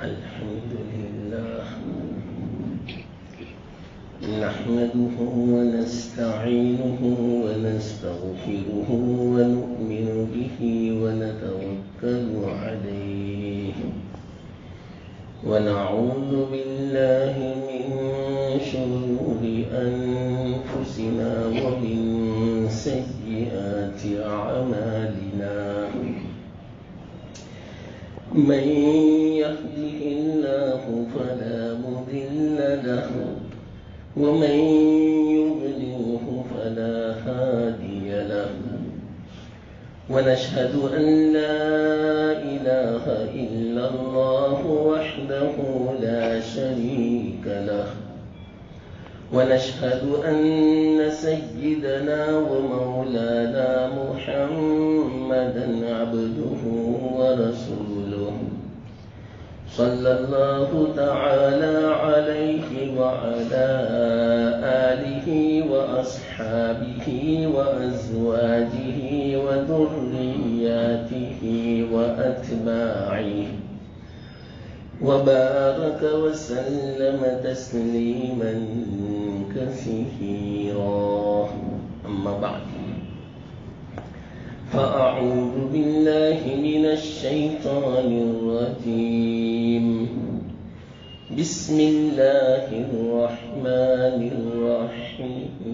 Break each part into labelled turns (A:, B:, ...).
A: الحمد لله نحمده ونستعينه ونستغفره ونؤمن به ونتوكل عليه ونعوذ بالله من شرور أنفسنا ومن سيئات أعمالنا من يهده الله فلا مضل له ومن يضلله فلا هادي له ونشهد أن لا إله إلا الله وحده لا شريك له ونشهد أن سيدنا ومولانا محمدا عبده ورسوله صلى الله تعالى عليه وعلى آله وأصحابه وأزواجه وذرياته وأتباعه وبارك وسلم تسليما كثيرا أما بعد فأعوذ بالله من الشيطان الرجيم بسم الله الرحمن الرحيم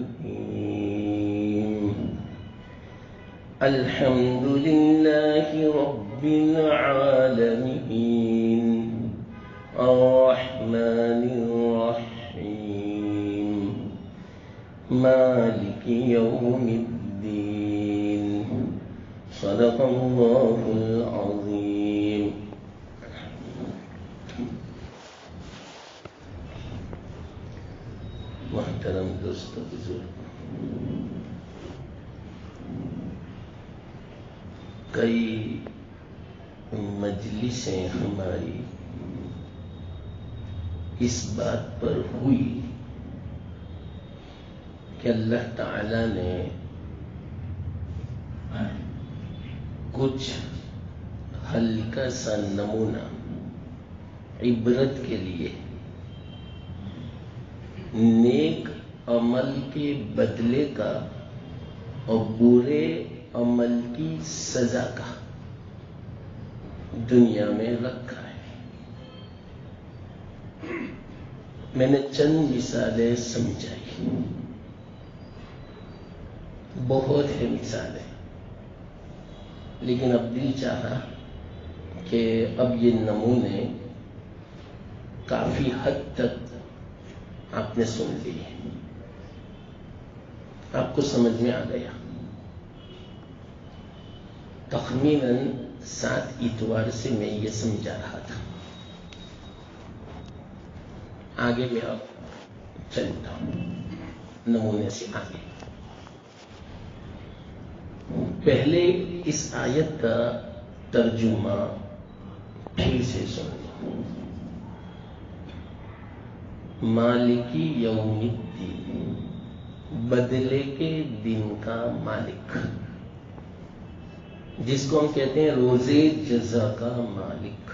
A: الحمد لله رب العالمين الرحمن الرحيم مالك يوم الدين صدق الله العظيم. محترم دوستو بزرگ، کئی مجلسیں ہماری اس بات پر ہوئی کہ اللہ تعالی نے کچھ ہلکا سا نمونہ عبرت کے لیے نیک عمل کے بدلے کا اور برے عمل کی سزا کا دنیا میں رکھا ہے. میں نے چند مثالیں سمجھائی، بہت ہے مثالیں، لیکن اب دل چاہا کہ اب یہ نمونے کافی حد تک آپ نے سن لیے، آپ کو سمجھ میں آ گیا. تخمیناً 7 اتوار سے میں یہ سمجھا رہا تھا. آگے میں اب چلتا ہوں نمونے سے آگے. پہلے اس آیت کا ترجمہ پھر سے سن لو. مالکی یوم الدین، بدلے کے دن کا مالک، جس کو ہم کہتے ہیں روزے جزا کا مالک.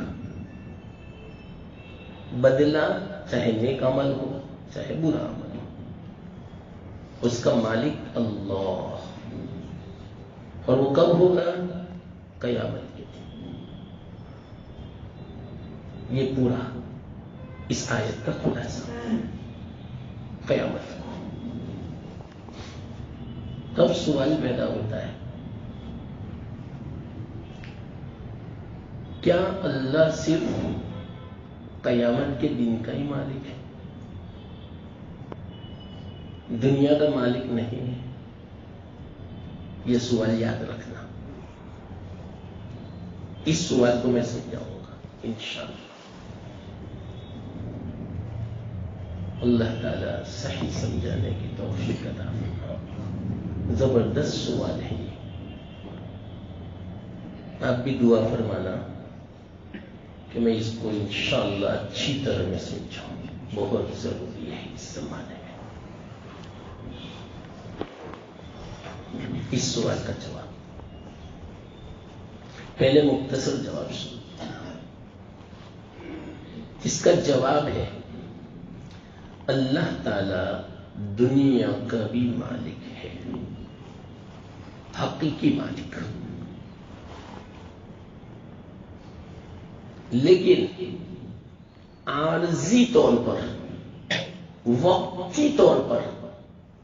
A: بدلہ چاہے نیک عمل ہو چاہے برا عمل ہو، اس کا مالک اللہ. اور وہ کب ہوگا؟ قیامت کے دن. یہ پورا اس آیت کا خلاصہ قیامت کو. تب سوال پیدا ہوتا ہے، کیا اللہ صرف قیامت کے دن کا ہی مالک ہے؟ دنیا کا مالک نہیں ہے؟ یہ سوال یاد رکھنا. اس سوال کو میں سمجھاؤں گا انشاءاللہ. اللہ تعالیٰ صحیح سمجھانے کی توفیق عطا فرمائے۔ زبردست سوال ہے یہ، آپ بھی دعا فرمانا کہ میں اس کو انشاءاللہ اچھی طرح میں سمجھاؤں، بہت ضروری ہے اس زمانے میں۔ اس سوال کا جواب، پہلے مختصر جواب سنو۔ اس کا جواب ہے اللہ تعالی دنیا کا بھی مالک ہے، حقیقی مالک، لیکن عارضی طور پر، وقتی طور پر،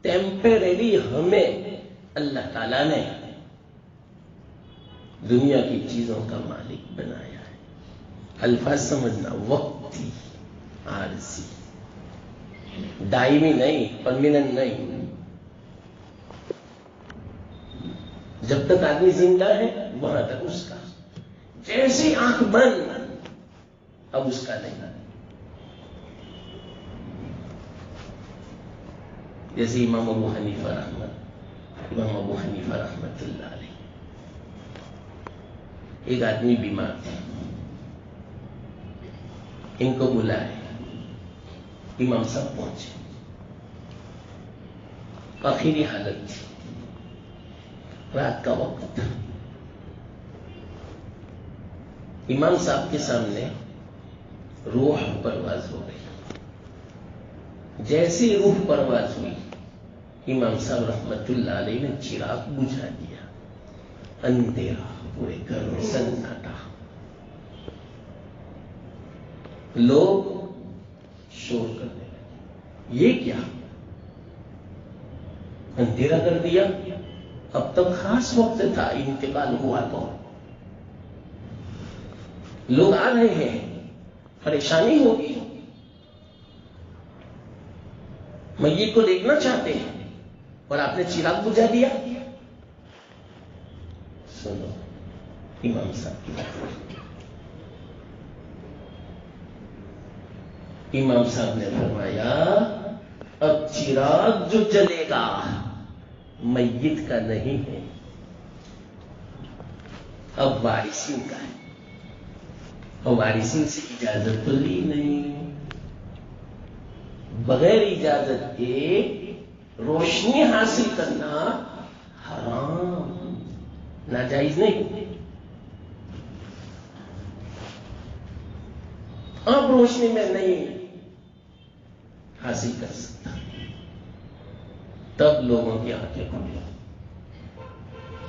A: ٹیمپریری ہمیں اللہ تعالیٰ نے دنیا کی چیزوں کا مالک بنایا ہے۔ الفاظ سمجھنا، وقتی، عارضی، دائمی نہیں، پرماننٹ نہیں۔ جب تک آدمی زندہ ہے وہاں تک اس کا، جیسی آنکھ بند اب اس کا نہیں۔ جیسے امام ابو حنیفہ رحمت اللہ علیہ، ایک آدمی بیمار تھا، ان کو بلائے، امام صاحب پہنچے، آخری حالت تھی، رات کا وقت تھا، امام صاحب کے سامنے روح پرواز ہو گئی۔ جیسی روح پرواز ہوئی، امام صاحب رحمت اللہ علیہ نے چراغ بجھا دیا، اندھیرا، پورے گھر میں سناٹا، لوگ شور کرنے لگے، یہ کیا، اندھیرا کر دیا، اب تک خاص وقت تھا، انتقال ہوا تو لوگ آ رہے ہیں، پریشانی ہوگی، میت کو دیکھنا چاہتے ہیں اور آپ نے چراغ بجھا دیا۔ سنو امام صاحب کی بات، امام صاحب نے فرمایا اب چراغ جو جلے گا میت کا نہیں ہے، اب وارثین کا ہے، اور وارثین سے اجازت تو لی نہیں، بغیر اجازت کے روشنی حاصل کرنا حرام، ناجائز نہیں۔ اب روشنی میں نہیں حاصل کر سکتا، تب لوگوں کی آنکھیں کھلی،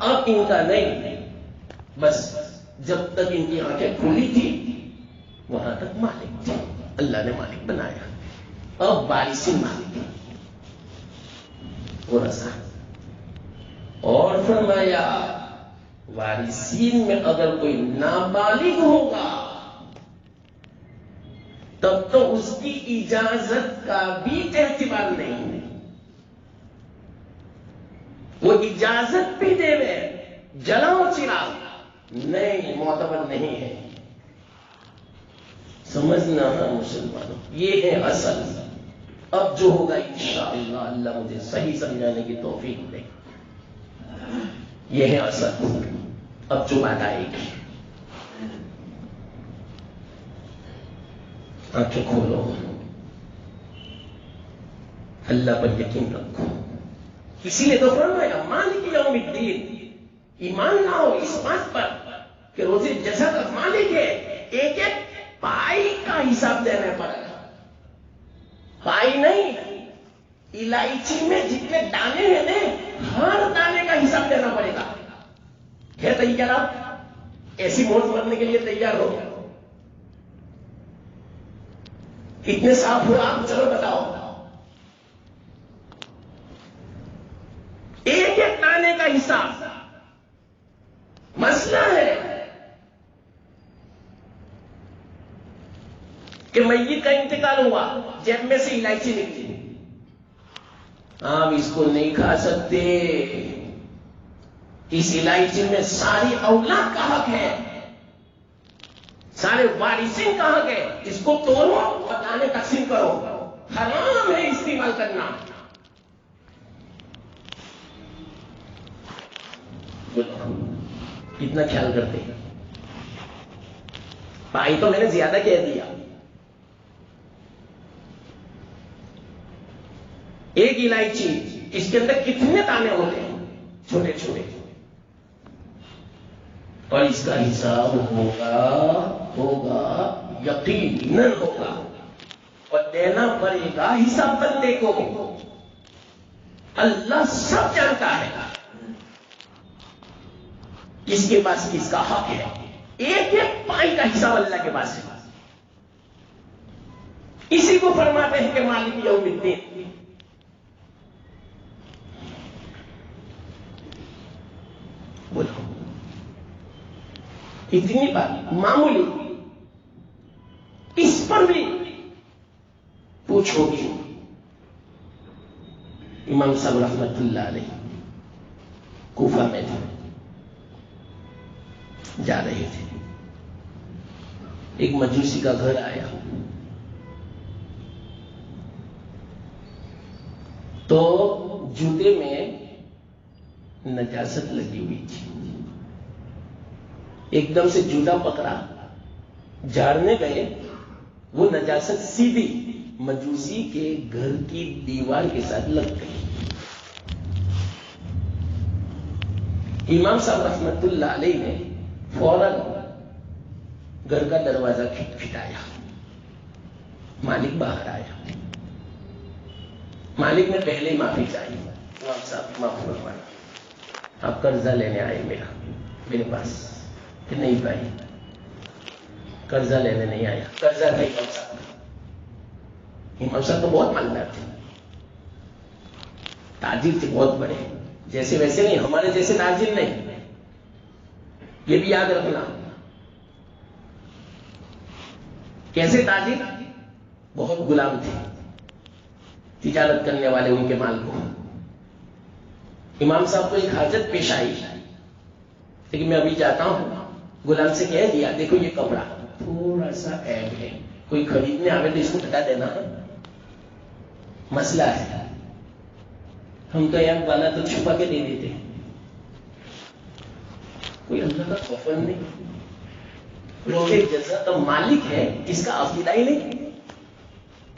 A: اب ان کا نہیں، بس جب تک ان کی آنکھیں کھلی تھی وہاں تک مالک تھے، اللہ نے مالک بنایا، اب وارثین مالک وہ رسا۔ اور فرمایا وارثین میں اگر کوئی نابالغ ہوگا تب تو اس کی اجازت کا بھی اعتبار نہیں، وہ اجازت بھی دے وے جلاؤ چراغ، نہیں، معتبر نہیں ہے۔ سمجھنا ہے مسلمانوں، یہ ہے اصل۔ اب جو ہوگا انشاءاللہ اللہ مجھے صحیح سمجھانے کی توفیق دے، یہ ہے اصل۔ اب جو بات آئے گی، آنکھیں کھولو، اللہ پر یقین رکھو، اسی لیے تو فرمایا مالک یوم الدین، ایمان لاؤ اس بات پر کہ روز جزا کا مالک ہے، ایک ایک پائی کا حساب دینا پڑے گا، پائی نہیں، الائچی میں جتنے دانے ہیں نا، ہر دانے کا حساب دینا پڑے گا۔ ہے تیار؟ آپ ایسی موت مرنے کے لیے تیار ہو؟ کتنے صاف ہو آپ چلو بتاؤ، ایک ایک دانے کا حساب، مسئلہ ہے کہ میت کا انتقال ہوا، جیب میں سے الائچی نکلی، آپ اس کو نہیں کھا سکتے، اس الائچی میں ساری اولاد کا حق ہے، سارے وارثین کا حق ہے، اس کو توڑو اور دانے تقسیم کرو، حرام ہے استعمال کرنا. کتنا خیال کرتے ہیں. پائی تو میں نے زیادہ کہہ دیا. ایک الائچی اس کے اندر کتنے دانے ہوتے ہیں چھوٹے چھوٹے, اور اس کا حساب ہوگا یقیناً ہوگا, اور دینا پڑے گا حساب بندے کو. اللہ سب جانتا ہے کس کے پاس کس کا حق ہے. ایک ایک پائی کا حساب اللہ کے پاس ہے. اسی کو فرماتے ہیں کہ مالک یوم الدین. بولو اتنی بات معمولی, اس پر بھی پوچھو گی. امام صاحب رحمت اللہ علیہ کوفہ میں تھے, جا رہے تھے, ایک مجوسی کا گھر آیا تو جوتے میں نجاست لگی ہوئی تھی. ایک دم سے جوتا پکڑا, جھاڑنے گئے, وہ نجاست سیدھی مجوسی کے گھر کی دیوار کے ساتھ لگ گئی. امام صاحب رحمت اللہ علیہ نے فوراً گھر کا دروازہ کھٹکھٹایا. مالک باہر آیا. مالک نے پہلے ہی معافی چاہی. امام صاحب معاف فرمائیں, آپ قرضہ لینے آئے میرے پاس, کہ نہیں بھائی قرضہ لینے نہیں آیا. قرضہ تھا امام صاحب. امام صاحب تو بہت مالدار تھے, تاجر تھے بہت بڑے, جیسے ویسے نہیں, ہمارے جیسے تاجر نہیں, یہ بھی یاد رکھنا. کیسے تاجر؟ بہت غلام تھے, تجارت کرنے والے ان کے مال کو. امام صاحب کو ایک حاجت پیش آئی, لیکن میں ابھی جاتا ہوں. غلام سے کہہ دیا دیکھو یہ کپڑا تھوڑا سا عیب ہے, کوئی خریدنے آوے تو اس کو ہٹا دینا, مسئلہ ہے. ہم تو عیب والا تو چھپا کے دے دیتے. کوئی اللہ کا خوف نہیں, روزے جزا تو مالک ہے, اس کا عقیدہ ہی نہیں,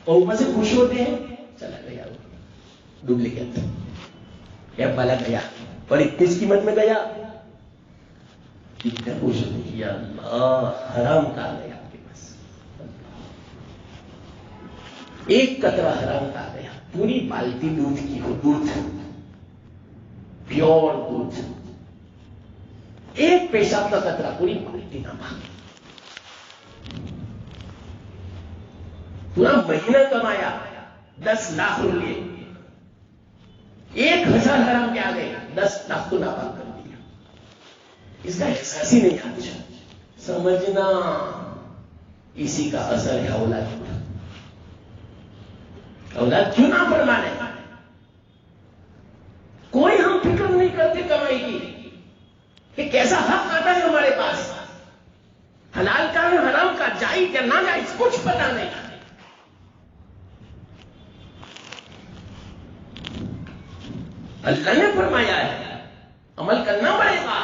A: اور اوپر سے خوش ہوتے ہیں. چلا گیا ڈپلیکیٹ, عیب والا گیا, اور اتنی قیمت میں گیا. اتنا خوش ہوتے کیا اللہ حرام کھا گیا آپ کے پاس, ایک قطرہ حرام کھا گیا. پوری بالٹی دودھ کی ہو, دودھ پیور دودھ, ایک پیشاب کا قطرہ پوری بالٹی نہ بھاگی. پورا مہینہ کمایا 10 لاکھ روپئے, 1000 حرام کے آ گئے, 10 لاکھ تو ناپاک کر دیا. اس کا احساس ہی نہیں آج. سمجھنا اسی کا اثر ہے اولاد پر. اولاد کیوں نہ فرمانے, کوئی ہم فکر نہیں کرتے کمائی کی کہ کیسا حق آتا ہے ہمارے پاس. حلال کا ہے حرام کا, جائز یا ناجائز کچھ پتا نہیں. اللہ نے فرمایا ہے عمل کرنا پڑے گا,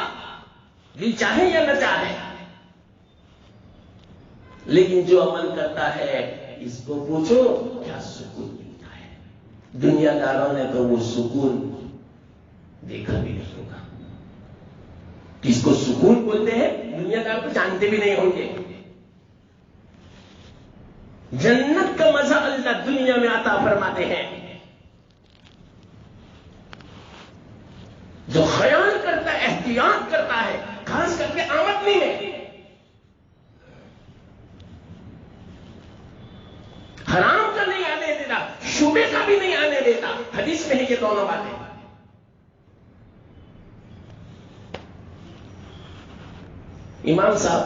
A: دل چاہے یا نہ چاہے. لیکن جو عمل کرتا ہے اس کو پوچھو کیا سکون ملتا ہے. دنیا داروں نے تو وہ سکون دیکھا بھی نہیں ہوگا. کس کو سکون بولتے ہیں دنیا دار تو جانتے بھی نہیں ہوں گے. جنت کا مزہ اللہ دنیا میں عطا فرماتے ہیں. جو خیال کرتا ہے, احتیاط کرتا ہے, خاص کر کے آمدنی میں, حرام کا نہیں آنے دیتا, شبے کا بھی نہیں آنے دیتا. حدیث میں ہے یہ دونوں باتیں. امام صاحب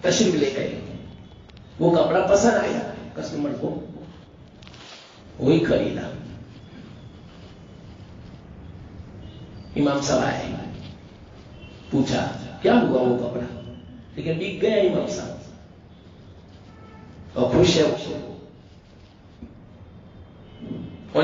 A: تشریف لے گئے, وہ کپڑا پسند آیا کسٹمر کو, وہی خریدا. امام صاحب آئے, پوچھا کیا ہوا وہ کپڑا, لیکن بک گیا امام صاحب, اور خوش ہے.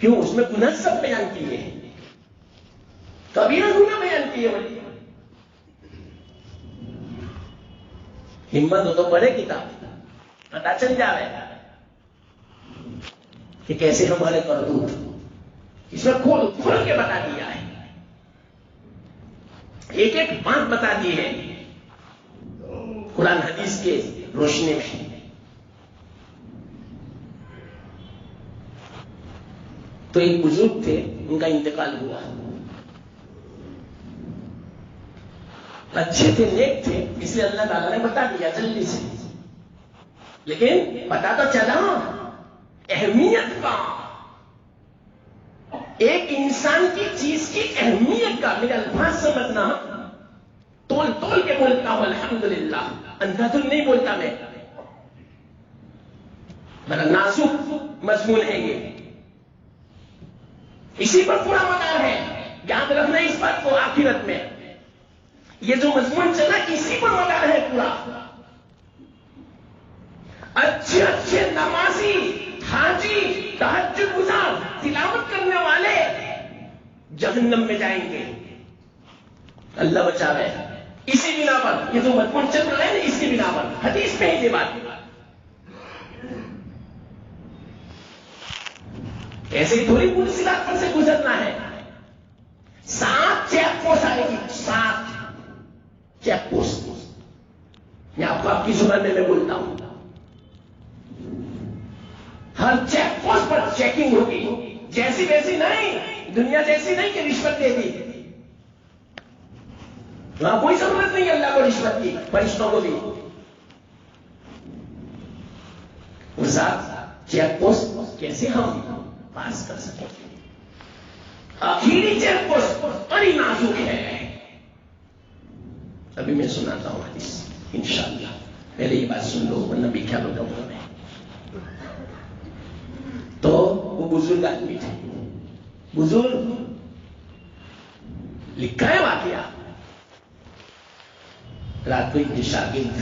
A: کیوں؟ اس میں گناہ سب بیان کیے ہیں، کبیرہ گناہ بیان کیے بڑی۔ ہمت ہو تو پڑھے کتاب، پتا چل جا رہا ہے کہ کیسے ہمارے کرتوت، اس میں کھول کھول کے بتا دیا ہے، ایک ایک بات بتا دی ہے قرآن حدیث کے روشنی میں۔ تو ایک بزرگ تھے، ان کا انتقال ہوا، اچھے تھے، نیک تھے، اس لیے اللہ تعالیٰ نے بتا دیا جلدی سے، لیکن پتا تو چلا اہمیت کا، ایک انسان کی چیز کی اہمیت کا۔ میرے الفاظ سمجھنا، تول تول کے بولتا ہوں الحمدللہ، اندھا دھن نہیں بولتا میں، بڑا نازک مضمون ہے یہ، اسی پر پورا مدار ہے، یاد رکھنا اس بات کو آخرت میں، یہ جو مضمون چلا اسی پر مدار ہے پورا۔ اچھے اچھے نمازی، حاجی، تہجد گزار، تلاوت کرنے والے جہنم میں جائیں گے، اللہ بچاوے۔ اسی بنا پر یہ جو مضمون چل رہا ہے نا، اسی بنا پر حدیث میں ہی یہ بات، ایسے ہی تھوڑی پولیس علاقے سے گزرنا ہے، 7 چیک پوسٹ آئے گی، 7 چیک پوسٹ، میں آپ کی زبان میں بولتا ہوں، ہر چیک پوسٹ پر چیکنگ ہوگی، جیسی ویسی نہیں، دنیا جیسی نہیں کہ رشوت دے دی، وہاں کوئی ضرورت نہیں اللہ کو رشوت کی، فرشتوں کو بھی، وہ 7 چیک پوسٹ کیسے ہم پاس کر سکیں؟ آخری چیک پوسٹ بڑی نازک ہے، ابھی میں سناتا ہوں حدیث انشاءاللہ، پہلے یہ بات سن لو ورنہ بھی کیا بتاؤں گا میں۔ تو وہ بزرگ آدمی تھے، بزرگ، لکھا ہے واقعہ، رات کو ایک شاگرد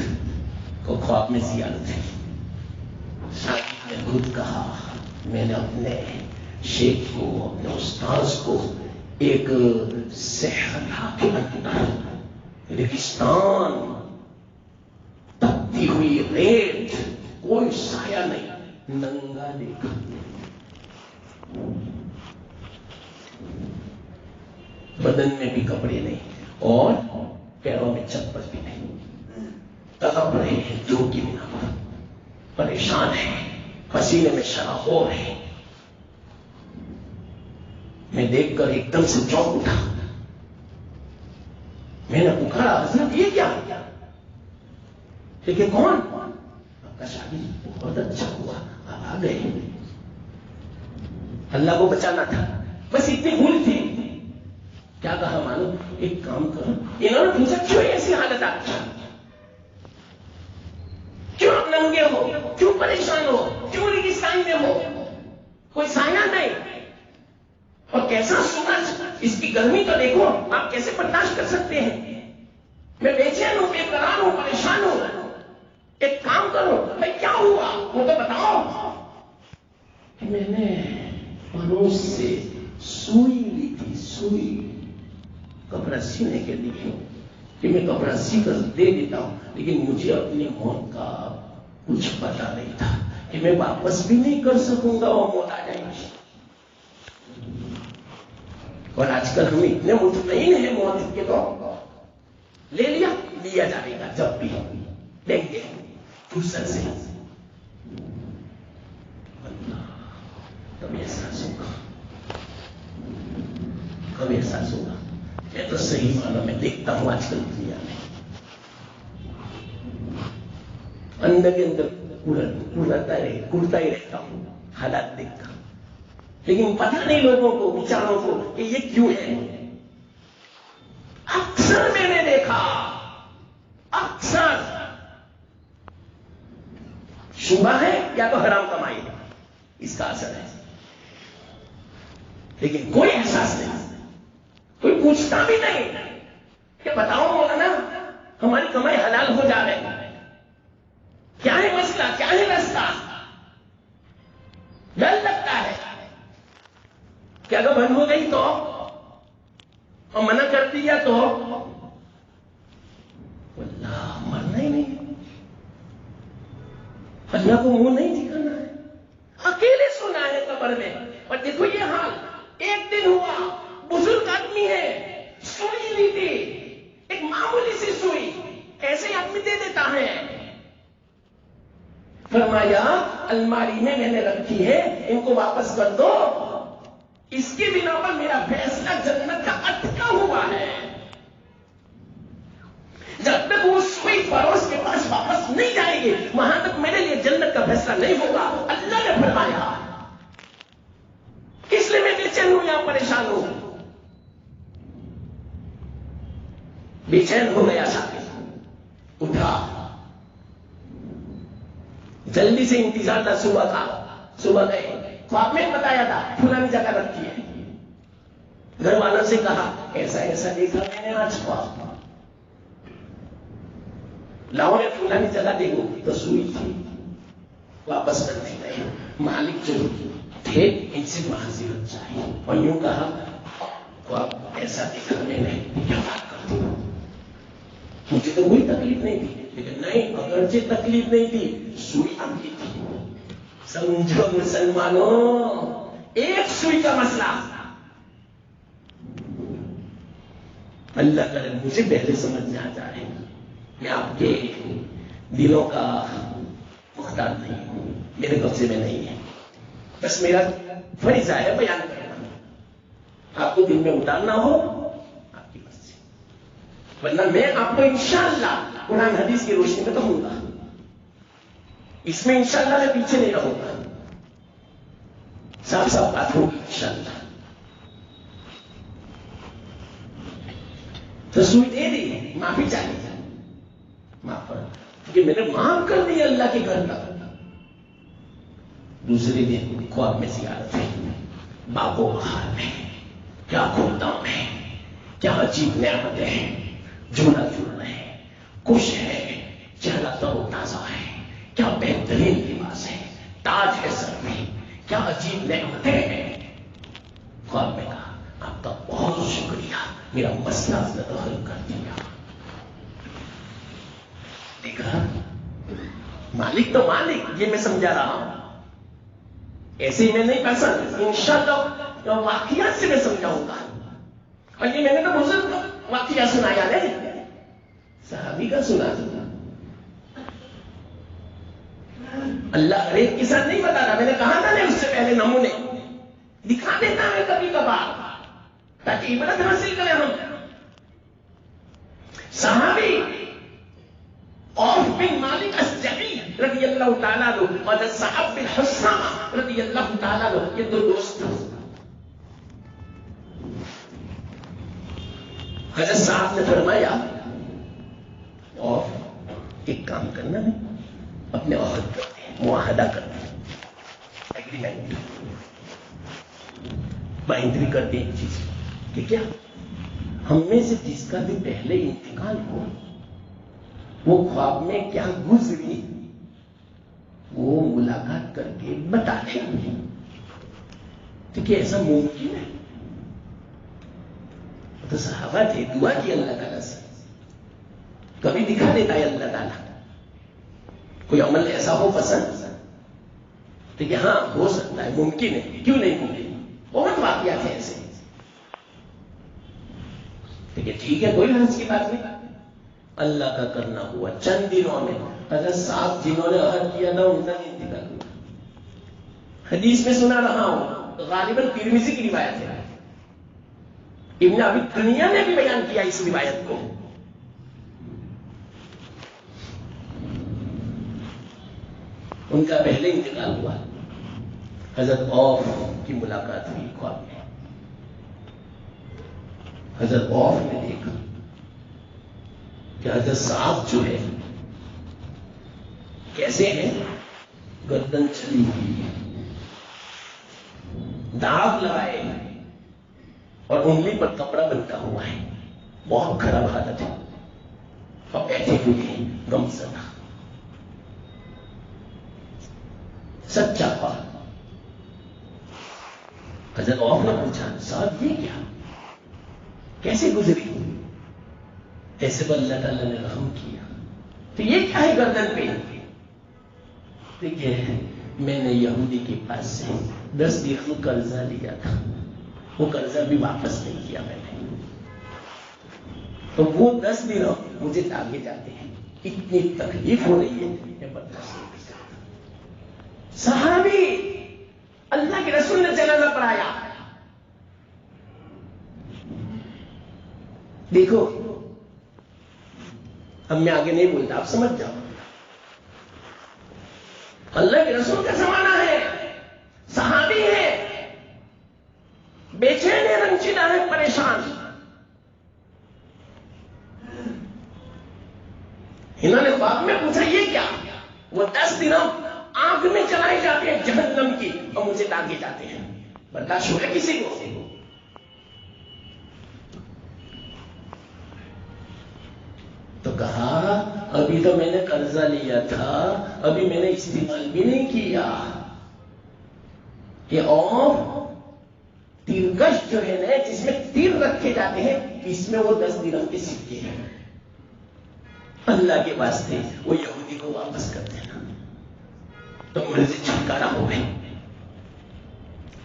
A: کو خواب میں زیارت ہے، شاگرد نے خود کہا میں نے اپنے شیخ کو، اپنے استاذ کو ایک صحرا کے اندر، ریگستان، تپتی ہوئی ریت، کوئی سایہ نہیں، ننگا دیکھا، بدن میں بھی کپڑے نہیں اور پیروں میں چپل بھی نہیں، تڑپ رہے ہیں جو کی بنا پر، پریشان ہے، پسینے میں شرابور ہے۔ میں دیکھ کر ایک دم سے چونک اٹھا، میں نے پکارا حضرت یہ کیا؟ لیکن کون؟ آپ کا شاگرد، بہت اچھا ہوا آپ آ گئے، اللہ کو بچانا تھا، بس اتنی بھول تھی۔ کیا کہا معلوم؟ ایک کام کرو، انہوں نے پوچھا کیوں ایسی حالت آپ کی، کیوں آپ ننگے ہو، کیوں پریشان ہو، کیوں ریگستان میں ہو، کوئی سایہ نہیں اور کیسا سورج، اس کی گرمی تو دیکھو، آپ کیسے برداشت کر سکتے ہیں؟ میں بے چین ہوں، بے قرار ہوں، پریشان ہوں، ایک کام کرو بھائی کیا ہوا وہ تو بتاؤ۔ میں نے پڑوس سے سوئی لی تھی، سوئی، کپڑا سینے کے لیے، کہ میں کپڑا سی کر دے دیتا ہوں، لیکن مجھے اپنی موت کا کچھ پتا نہیں تھا کہ میں واپس بھی نہیں کر سکوں گا، وہ موت آ جائے گی۔ اور آج کل ہم اتنے مطمئن ہیں موت کے، تو لے لیا جائے گا، جب بھی دیں گے فرصت سے، کبھی احساس ہوگا، کبھی احساس ہوگا۔ میں تو صحیح معنی میں دیکھتا ہوں آج کل دنیا میں اندر کے اندر کڑتا ہی رہتا ہوں حالات دیکھ کر، لیکن پتہ نہیں لوگوں کو، بیچاروں کو کہ یہ کیوں ہے۔ اکثر میں نے دیکھا، اکثر شبہ ہے یا تو حرام کمائی ہے، اس کا اثر ہے، لیکن کوئی احساس نہیں، کوئی پوچھتا بھی نہیں کہ بتاؤ مولانا ہماری کمائی حلال ہو جا رہی ہے، کیا ہے مسئلہ، کیا ہے رستہ؟ ڈر لگتا ہے، کہ اگر بند ہو گئی تو اور منع کر دیا تو اللہ مرنا ہی نہیں، اللہ کو منہ نہیں دکھانا ہے، اکیلے سونا ہے قبر میں۔ اور دیکھو یہ حال، ایک دن ہوا، بزرگ آدمی ہے، سوئی نہیں تھی، ایک معمولی سی سوئی ایسے آدمی دے دیتا ہے، فرمایا الماری میں نے رکھی ہے، ان کو واپس کر دو، اس کی بنا پر میرا فیصلہ جنت کا اٹکا ہوا ہے۔ جب تک وہ سوئی فروش کے پاس واپس نہیں جائے گی وہاں تک میرے لیے جنت کا فیصلہ نہیں ہوگا۔ اللہ نے فرمایا اس لیے میں بے چین ہوں یا پریشان ہوں، بے چین ہو گیا شاید، اٹھا، جلدی سے انتظار تھا صبح کا، صبح گئے، خواب میں بتایا تھا فلانی جگہ رکھی ہے، گھر والوں سے کہا ایسا ایسا دیکھا میں نے آج خواب، لاؤ نے فلانی جگہ دیکھو تو سوئی تھی، واپس کرنے گئے، مالک جو تھے ان سے معذرت چاہیے، اور یوں کہا خواب ایسا دیکھا میں نے، کیا بات کرتی ہوں، مجھے تو کوئی تکلیف نہیں تھی، لیکن نہیں، اگرچہ تکلیف نہیں تھی سوئی آگے تھی۔ سمجھو مسلمانوں، ایک سوئی کا مسئلہ، اللہ کرے مجھے پہلے سمجھ میں آ جائے، میں آپ کے دلوں کا مختار نہیں ہوں، میرے قبضے میں نہیں ہے، بس میرا فریضہ ہے بیان کرنا، آپ کو دل میں اتارنا ہو آپ کی مرضی، ورنہ میں آپ کو انشاءاللہ قرآن حدیث کی روشنی میں کہوں گا، اس میں انشاءاللہ میں پیچھے نہیں رہوں گا، صاف صاف بات ہوگی انشاءاللہ۔ تو سوئی دے دی، معافی چاہیے، معاف کر، کیونکہ میں نے معاف کر دی اللہ کے گھر کا۔ دوسرے دن خواب میں زیارت ہے، باغوں بہار میں، کیا گودام ہے، کیا عجیب نعمتیں ہیں، جھولا جھول رہے ہیں، خوش ہے، چہرہ تر و تازہ ہے، کیا بہترین لباس ہے، تاج ہے سر میں، کیا عجیب نعمتیں ہیں۔ خواب میں کہا آپ کا بہت شکریہ، میرا مسئلہ آپ نے تو حل کر دیا۔ دیکھا مالک تو مالک، یہ میں سمجھا رہا ہوں، ایسے ہی میں نہیں پسند، انشاءاللہ واقعات سے میں سمجھاؤں گا، اور یہ میں نے تو بزرگ واقعہ سنایا نہیں، صحابی کا سنا دوں، اللہ ہر ایک کے ساتھ نہیں بتا رہا، میں نے کہا تھا نہیں اس سے پہلے نمونے دکھا دیتا ہے کبھی کبھار تاکہ عبرت حاصل کریں ہم۔ صحابی عوف بن مالک اشجعی رضی اللہ تعالیٰ عنہ اور صحاب بن حسامہ رضی اللہ تعالیٰ عنہ، یہ دو دوست تھے۔ حضرت صاحب نے فرمایا عوف ایک کام کرنا ہے، اپنے عہد کرتے ہیں، معاہدہ کرتے ہیں، ایگریمنٹ، بائنڈری کرتے ہیں ایک چیز کہ کیا ہم میں سے جس کا بھی پہلے انتقال ہو وہ خواب میں کیا گزری وہ ملاقات کر کے بتا دیں گے، کیونکہ ایسا ممکن ہے۔ تو صحابہ تھے، دعا کی اللہ تعالیٰ سے، کبھی دکھا دیتا ہے اللہ تعالیٰ کوئی عمل ایسا ہو پسند تو کہ ہاں ہو سکتا ہے، ممکن ہے، کیوں نہیں ممکن، بہت واقعات ہیں ایسے، لیکن ٹھیک ہے کوئی حرج کی بات نہیں، اللہ کا کرنا ہوا۔ چند دنوں میں حضرت صاحب جنہوں نے عہد کیا تھا ان کا انتقال ہوا، حدیث میں سنا رہا ہوں، غالباً ترمذی کی روایت ہے، ابن ابی دنیا نے بھی بیان کیا اس روایت کو۔ ان کا پہلے انتقال ہوا، حضرت عوف کی ملاقات ہوئی خواب میں، حضرت عوف نے دیکھا کہ حضرت صاحب جو ہے کیسے ہیں، گردن چلی ہوئی ہے، داغ لگائے اور انگلی پر کپڑا بنتا ہوا ہے، بہت خراب حالت ہے، اور بیٹھے ہوئے ہیں غم زدہ، سچا خواب۔ حضرت عوف نے پوچھا صاحب یہ کیا کیسے گزری؟ ایسے پر اللہ تعالیٰ نے رحم کیا. تو یہ کیا ہے گردن پہ؟ دیکھیے میں نے یہودی کے پاس سے 10 درہم قرضہ لیا تھا، وہ قرضہ بھی واپس نہیں کیا میں نے، تو وہ 10 درہم مجھے آگے جاتے ہیں، اتنی تکلیف ہو رہی ہے میں برداشت نہیں کر سکتا. صحابی اللہ کے رسول نے چلانا پڑایا. دیکھو اب میں آگے نہیں بولتا، آپ سمجھ جاؤ. اللہ کے رسول کا زمانہ ہے، صحابی ہے، بے چین ہے، رنجیدہ ہے، پریشان. انہوں نے خواب میں پوچھا یہ کیا؟ وہ 10 درہم آنکھ میں چلائے جاتے ہیں جہنم کی اور مجھے ڈاکے جاتے ہیں. برداشت ہو ہے کسی کو؟ تو کہا ابھی تو میں نے قرضہ لیا تھا، ابھی میں نے استعمال بھی نہیں کیا. کہ اور تیرکش جو ہے نا جس میں تیر رکھے جاتے ہیں اس میں وہ 10 درہم کے سکے ہیں. اللہ کے واسطے وہ یہودی کو واپس کر دینا. تو میرے سے چھٹکارا ہو گئے.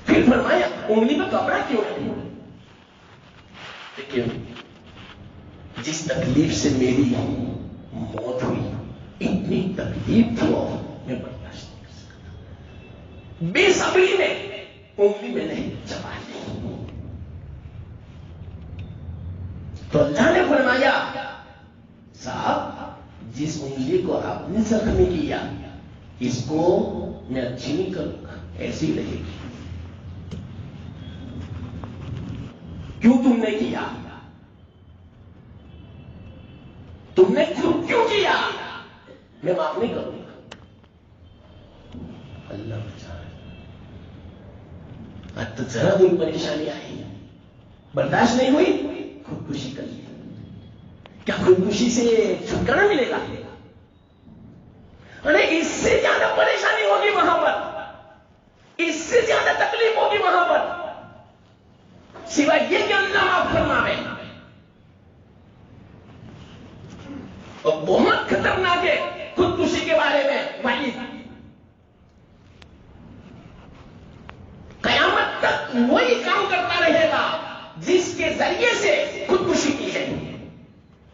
A: پھر فرمایا انگلی میں کپڑا کیوں ہے؟ دیکھیے جس تکلیف سے میری موت ہوئی اتنی تکلیف تھی اور میں برداشت نہیں کر سکتا. بے صبری میں انگلی میں نے چبا لی. تو اللہ نے فرمایا صاحب جس انگلی کو آپ نے زخمی کیا اس کو میں اچھی نہیں کروں گا، ایسی رہے گی. کیوں تم نے کیا؟ تم نے خود کیوں کیا؟ میں معاف نہیں کروں گا. اللہ بچا. اب تو ذرا کوئی پریشانی آئی برداشت نہیں ہوئی، خودکشی کر لی. کیا خودکشی سے چھٹکارا ملے گا؟ ارے اس سے زیادہ پریشانی ہوگی وہاں پر، اس سے زیادہ تکلیف ہوگی وہاں پر، سوائے یہ کہ اللہ معاف فرمائے. اور بہت خطرناک ہے خودکشی کے بارے میں وعید. قیامت تک وہی کام کرتا رہے گا جس کے ذریعے سے خودکشی کی ہے.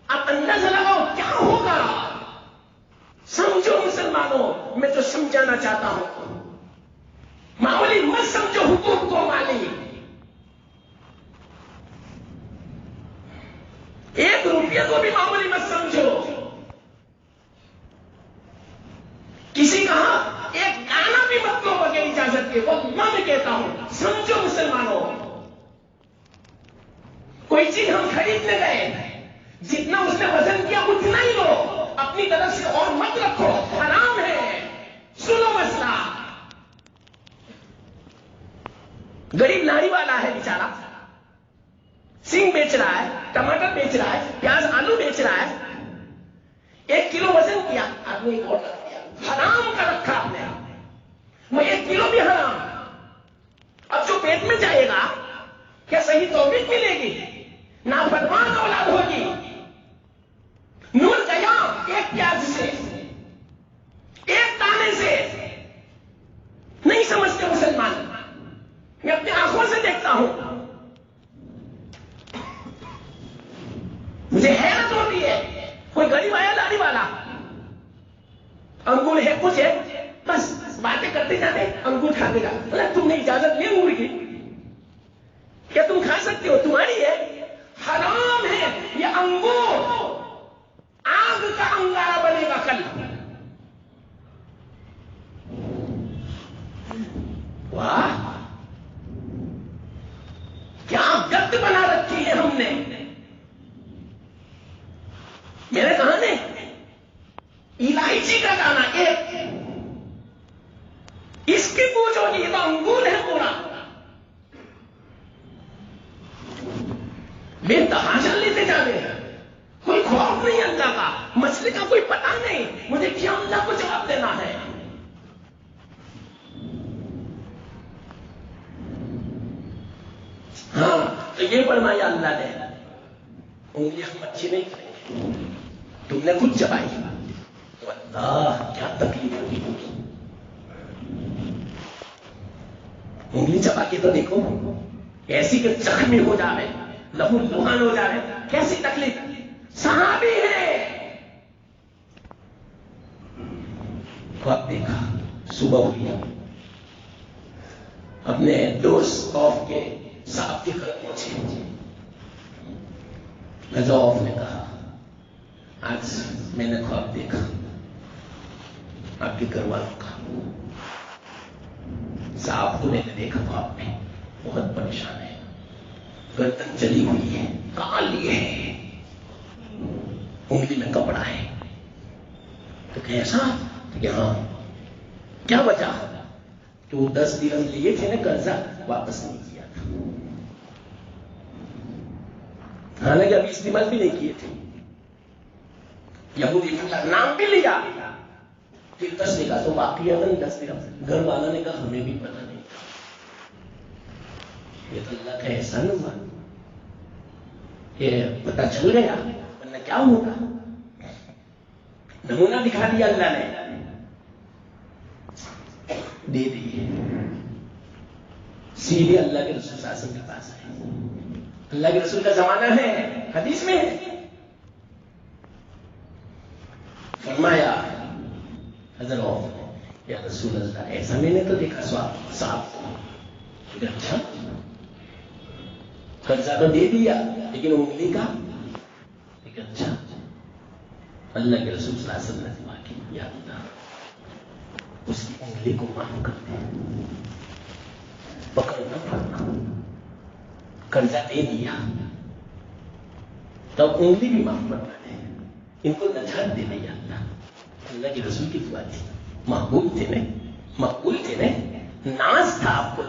A: اب اندازہ لگاؤ کیا ہوگا. سمجھو مسلمانوں، میں تو سمجھانا چاہتا ہوں، معمولی مت سمجھو حقوق کو مالی. 1 روپیہ کو بھی معمولی مت سمجھو. کسی کہا ایک دانا بھی مت لو بغیر اجازت کے. وہ میں کہتا ہوں سمجھو مسلمانوں، کوئی چیز ہم خریدنے گئے جتنا اس نے وزن کیا اتنا ہی لو، اپنی طرف سے اور مت رکھو، حرام ہے. سنو مسئلہ، غریب ناڑی والا ہے بیچارہ، سنگ بیچ رہا ہے، ٹماٹر بیچ رہا ہے، پیاز آلو بیچ رہا ہے. 1 کلو وزن کیا، آدمی ایک اور رکھ دیا، حرام کا رکھا آپ نے. وہ 1 کلو بھی حرام. اب جو پیٹ میں جائے گا کیا صحیح توفیق ملے گی؟ نافرمان اولاد ہوگی. نور گیا 1 پیاز سے، 1 دانے سے. نہیں سمجھتے مسلمان. میں اپنی آنکھوں سے دیکھتا ہوں، مجھے حیرت ہوتی ہے. کوئی غریب آیا لاڑی والا، انگور ہے کچھ ہے، بس باتیں کرتے جاتے، انگور کھاتے جاتے. اللہ تم نے اجازت لی انگور کی؟ کیا تم کھا سکتے ہو؟ تمہاری ہے، حرام ہے. یہ انگور آگ کا انگارہ بنے گا کل. واہ کیا گد بنا رکھی ہے ہم نے. میرے کہا نے الائچی کا دانا 1، اس کی پوچھ ہوگی یہ تو انگور ہے پورا. بے تحاشا لیتے جا رہے ہیں. کوئی خوف نہیں اللہ کا، مسئلے کا کوئی پتہ نہیں، مجھے کیا اللہ کو جواب دینا ہے. ہاں تو یہ فرمایا اللہ نے انگلیاں ہم اچھی نہیں کریں گے، تم نے خود چبائی تو اللہ کیا تکلیف ہوگی، انگلی چبا کے تو دیکھو ایسی کہ زخمی ہو جاوے، لہو لہان ہو جاوے، کیسی تکلیف. صحابی ہے. خواب دیکھا صبح ہوئی، اپنے دوست آف کے صاحب کے گھر پہنچے. غزوف نے کہا آج میں نے خواب دیکھا آپ کے گھر والوں کا، صاحب کو میں نے دیکھا خواب میں بہت پریشان ہے، گردن چلی ہوئی ہے، کالی ہے، انگلی میں کپڑا ہے. تو کیسا کہ ہاں کیا وجہ کہ وہ 10 درہم لیے تھے نا قرضہ واپس نہیں کیا تھا، حالانکہ ابھی استعمال بھی نہیں کیے تھے. یہودی کا نام بھی لیا، پھر 10 نے کہا تو باقی ہے 10 درہم. گھر والا نے کہا ہمیں بھی پتہ نہیں تھا، یہ تو اللہ کا احسان ہوا، یہ پتہ چل گیا ورنہ کیا ہوگا. نمونہ دکھا دیا اللہ نے، دے دیے. سیدھے اللہ کے رسول صلی اللہ علیہ وسلم کے پاس آئے. اللہ کے رسول کا زمانہ ہے، حدیث میں ہے. فرمایا حضرت یا رسول اللہ ایسا میں نے تو دیکھا صاحب کو. اچھا قرضہ تو دے دیا لیکن انگلی کا. اچھا اللہ کے رسول صلی اللہ علیہ وسلم نے دعا کی یا اللہ اس کی انگلی کو معاف کر دے، پکڑنا پڑنا، قرضہ دے دیا تب انگلی بھی معاف کرنا دے، ان کو نجات دے دے یا اللہ. اللہ کے رسول کی دعا تھی، مقبول تھے نا، مقبول تھے نا، ناز تھا آپ کو.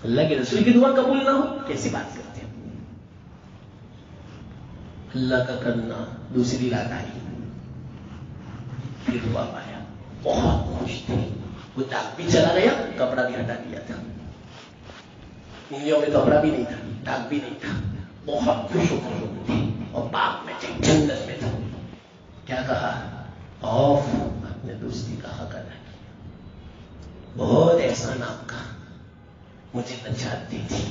A: اللہ کے رسول کی دعا قبول نہ ہو کیسی بات کرتے ہیں. اللہ کا کرنا دوسری رات آئی، پھر دعا پایا، بہت خوش تھے. وہ داغ بھی چلا گیا، کپڑا بھی ہٹا دیا تھا، انگلیوں میں کپڑا بھی نہیں تھا، داغ بھی نہیں تھا. بہت خوش ہو تھے اور باغ میں تھے، جنت میں تھے. کیا کہا؟ اوف اپنے دوستی کا حق ادا کیا، بہت احسان آپ کا، مجھے نجات دی تھی.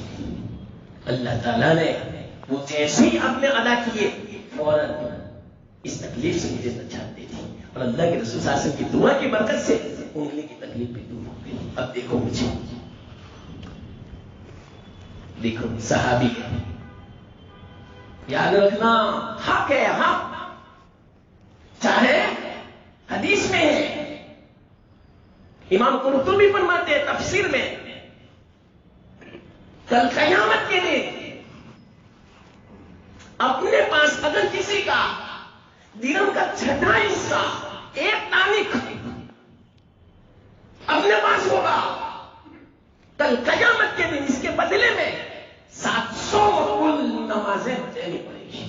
A: اللہ تعالیٰ نے وہ جیسے ہی آپ نے ادا کیے فوراً اس تکلیف سے مجھے نجات دی تھی. اور اللہ کے رسول صلی اللہ علیہ وسلم کی دعا کی برکت سے انگلی کی تکلیف بھی دور ہو گئی. اب دیکھو مجھے، دیکھو صحابی ہے، یاد رکھنا حق ہے، حق چاہے حدیث میں ہے. امام قرطبی فرماتے ہیں تفسیر میں، کل قیامت کے دن اپنے پاس اگر کسی کا درہم کا 6واں حصہ، 1 تانک اپنے پاس ہوگا، کل قیامت کے دن اس کے بدلے میں 700 مقبول نمازیں دینی پڑے گی.